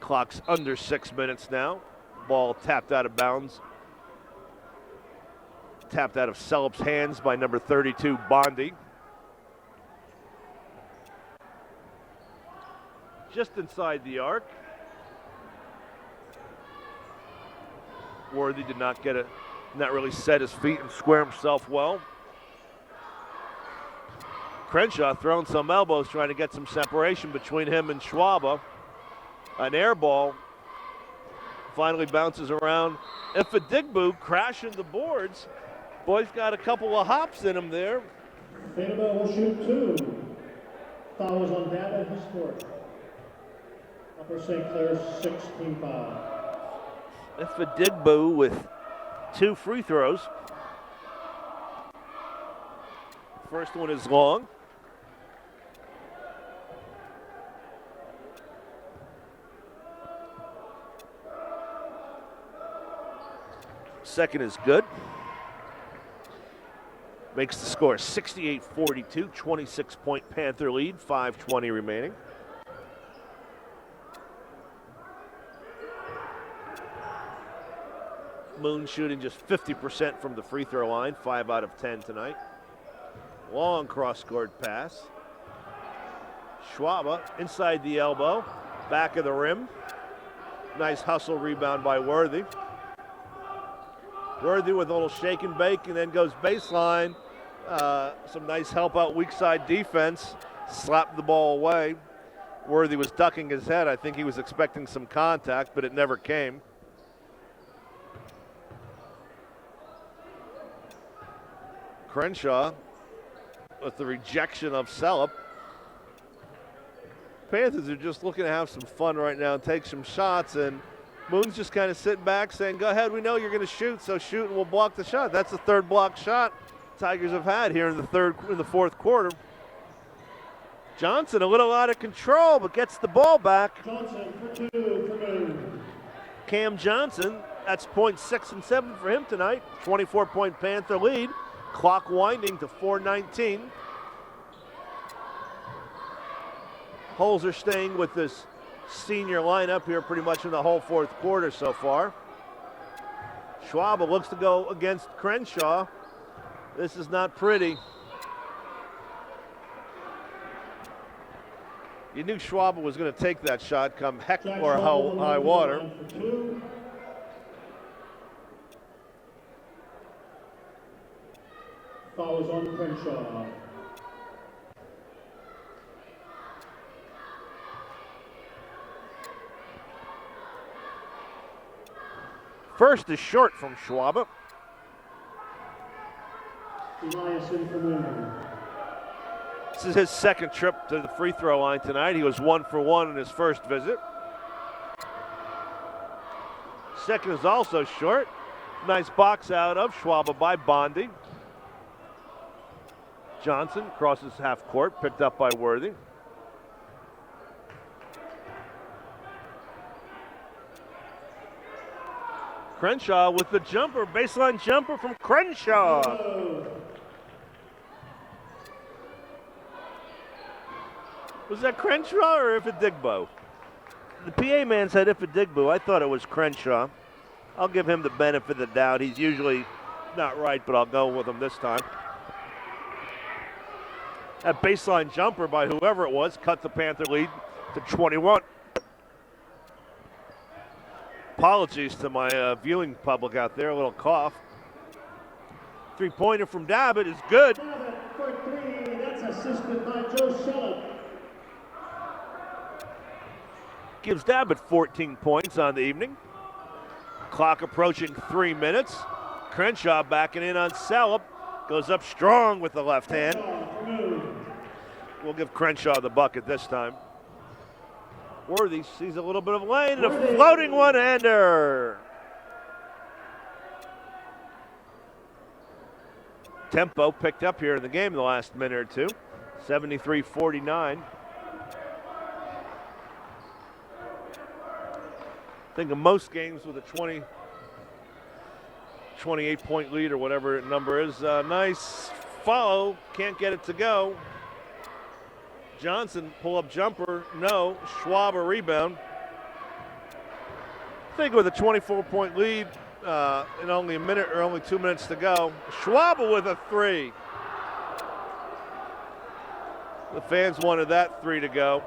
Clock's under 6 minutes now. Ball tapped out of bounds. Tapped out of Selp's hands by number 32, Bondi. Just inside the arc. Worthy did not not really set his feet and square himself well. Crenshaw throwing some elbows, trying to get some separation between him and Schwab. An air ball finally bounces around. Ifadigbo crashing the boards. Boy's got a couple of hops in him there. Vanderbilt will shoot 2. Fouls on Data, his court. Upper St. Clair 16 foul. Ifadigbo with 2 free throws. First one is long. Second is good. Makes the score 68-42, 26-point Panther lead, 5:20 remaining. Moon shooting just 50% from the free throw line, 5 out of 10 tonight. Long cross-court pass. Schwab inside the elbow, back of the rim. Nice hustle rebound by Worthy. Worthy with a little shake and bake and then goes baseline. Some nice help out weak side defense. Slapped the ball away. Worthy was ducking his head. I think he was expecting some contact, but it never came. Crenshaw with the rejection of Selp. Panthers are just looking to have some fun right now and take some shots, and Moon's just kind of sitting back saying, go ahead, we know you're going to shoot, so shoot and we'll block the shot. That's the third block shot Tigers have had here in the fourth quarter. Johnson a little out of control, but gets the ball back. Johnson for 2 for Moon. Cam Johnson, that's points 6 and 7 for him tonight. 24-point Panther lead. Clock winding to 4:19. Holzer staying with this senior lineup here pretty much in the whole fourth quarter so far. Schwab looks to go against Crenshaw. This is not pretty. You knew Schwab was going to take that shot come heck or high water. Fouls on Crenshaw. First is short from Schwab. Eliason for Moon. This is his second trip to the free throw line tonight. He was 1 for 1 in his first visit. Second is also short. Nice box out of Schwab by Bondi. Johnson crosses half court, picked up by Worthy. Crenshaw with the jumper, baseline jumper from Crenshaw. Was that Crenshaw or Ifadigbo? The PA man said Ifadigbu. I thought it was Crenshaw. I'll give him the benefit of the doubt. He's usually not right, but I'll go with him this time. That baseline jumper by whoever it was cut the Panther lead to 21. Apologies to my viewing public out there, a little cough. Three-pointer from Dabbit is good. Dabbit for three. That's assisted by Joe Shelton. Gives Dabbit 14 points on the evening. Clock approaching 3 minutes. Crenshaw backing in on Salop. Goes up strong with the left hand. We'll give Crenshaw the bucket this time. Worthy sees a little bit of lane and a floating one-hander. Tempo picked up here in the game in the last minute or two. 73-49. I think in most games with a 28-point lead or whatever the number is. Nice follow, can't get it to go. Johnson, pull-up jumper, no. Schwab a rebound. I think with a 24-point lead in only a minute or only 2 minutes to go. Schwab with a three. The fans wanted that three to go.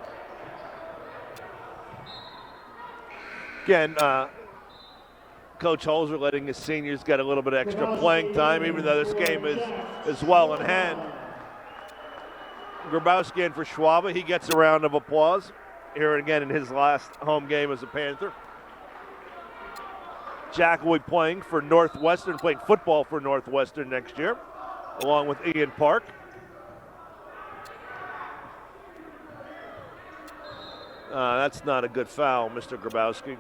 Again, Coach Holzer letting his seniors get a little bit extra playing time, even though this game is well in hand. Grabowski in for Schwab. He gets a round of applause here again in his last home game as a Panther. Jackowy playing for Northwestern, playing football for Northwestern next year, along with Ian Park. That's not a good foul, Mr. Grabowski.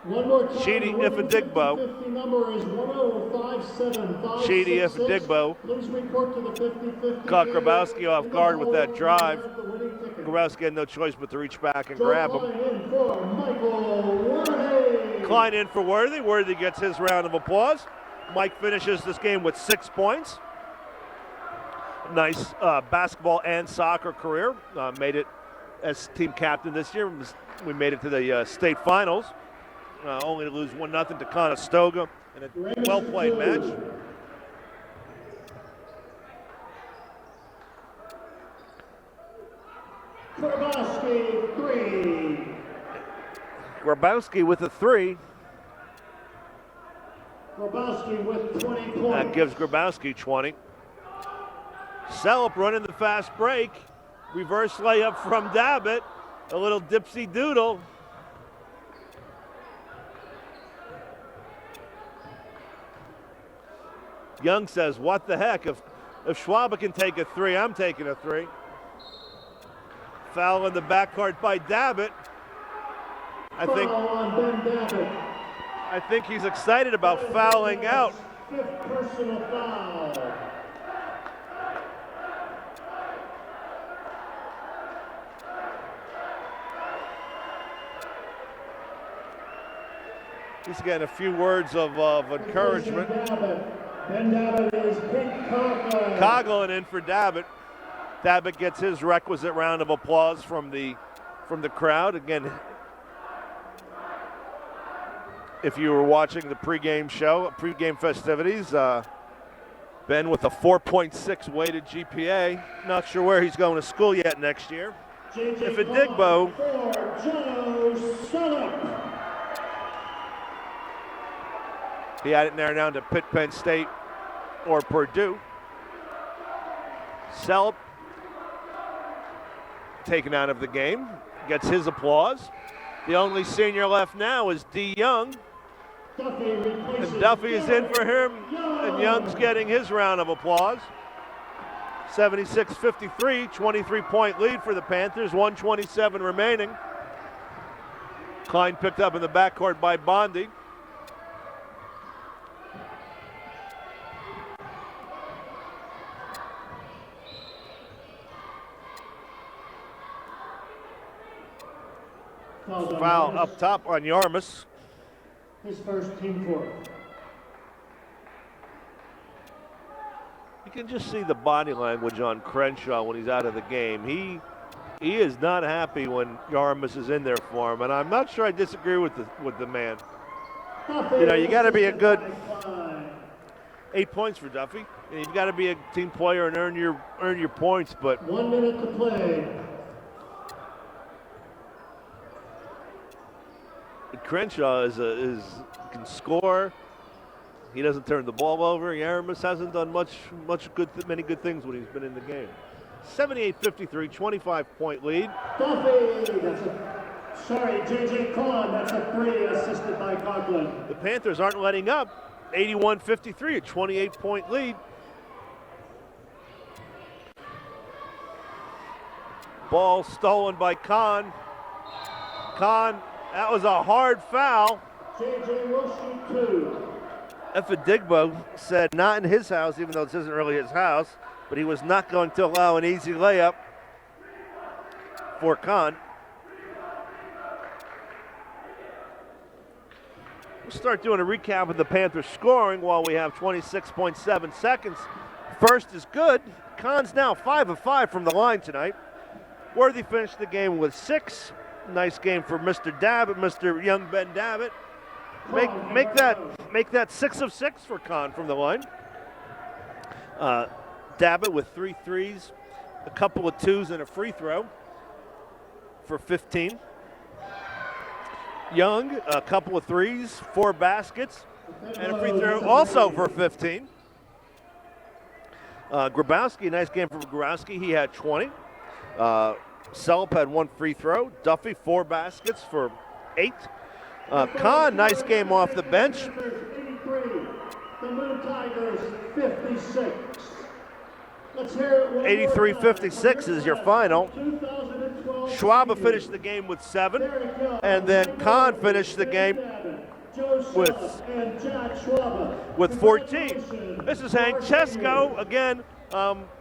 One more time. Chidi Ifadigbo. 50 number is 10575. Chidi Ifadigbo Please report to the 50-50. caught Grabowski off guard with that drive. Grabowski had no choice but to reach back and grab him. In for Michael Worthy. Klein in for Worthy. Worthy gets his round of applause. Mike finishes this game with 6 points. Nice basketball and soccer career. Made it as team captain this year. We made it to the state finals. Only to lose 1-0 to Conestoga in a well-played match. Grabowski, three. Grabowski with a three. Grabowski with 20 points. That gives Grabowski 20. Salop running the fast break. Reverse layup from Dabbit. A little dipsy doodle. Young says, what the heck? If Schwab can take a three, I'm taking a three. Foul in the backcourt by Dabbit. I think he's excited about fouling out. Fifth personal foul. He's getting a few words of encouragement. Ben Dabbit is Pete Coughlin. Coughlin in for Dabbit. Dabbit gets his requisite round of applause from the crowd. Again, if you were watching the pregame show, pregame festivities, Ben with a 4.6 weighted GPA. Not sure where he's going to school yet next year. Ifadigbo. For Joe Shelton. He had it narrowed down to Pitt, Penn State, or Purdue. Selp taken out of the game, gets his applause. The only senior left now is D. Young. And Duffy is in for him, and Young's getting his round of applause. 76-53, 23-point lead for the Panthers, 1:27 remaining. Klein picked up in the backcourt by Bondi. Foul up top on Yarmus. His first team foul. You can just see the body language on Crenshaw when he's out of the game. He is not happy when Yaramis is in there for him, and I'm not sure I disagree with the man. You know, you got to be a good 8 points for Duffy. You've got to be a team player and earn your points. But 1 minute to play. Crenshaw can score. He doesn't turn the ball over. Yaramis hasn't done many good things when he's been in the game. 78-53, 25-point lead. Duffy, J.J. Kahn, that's a 3 assisted by Conklin. The Panthers aren't letting up. 81-53, a 28-point lead. Ball stolen by Kahn. Kahn, that was a hard foul. J.J. will shoot 2. Efadigbo said not in his house, even though this isn't really his house, but he was not going to allow an easy layup for Kahn. We'll start doing a recap of the Panthers scoring while we have 26.7 seconds. First is good. Kahn's now 5 of 5 from the line tonight. Worthy finished the game with 6. Nice game for Mr. Dabbit, Mr. Young Ben Dabbit. Make that 6 of 6 for Kahn from the line. Dabbit with 3 threes, a couple of 2s, and a free throw for 15. Young, a couple of 3s, 4 baskets, and a free throw also for 15. Grabowski, nice game for Grabowski. He had 20. Selp had 1 free throw. Duffy, 4 baskets for 8. Kahn, nice game off the bench. 83. The Moon Tigers 56. Let's hear it. 83-56 is your final. Schwaba finished the game with 7, and then Kahn finished the game with 14. This is Hank Chesko again.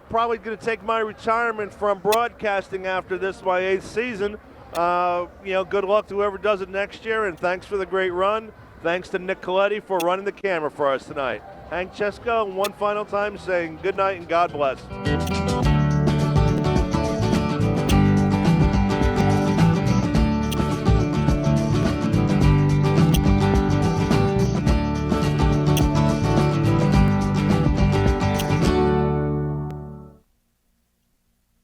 Probably going to take my retirement from broadcasting after this, my 8th season. Good luck to whoever does it next year, and thanks for the great run. Thanks to Nick Coletti for running the camera for us tonight. Hank Chesko, one final time saying good night and God bless.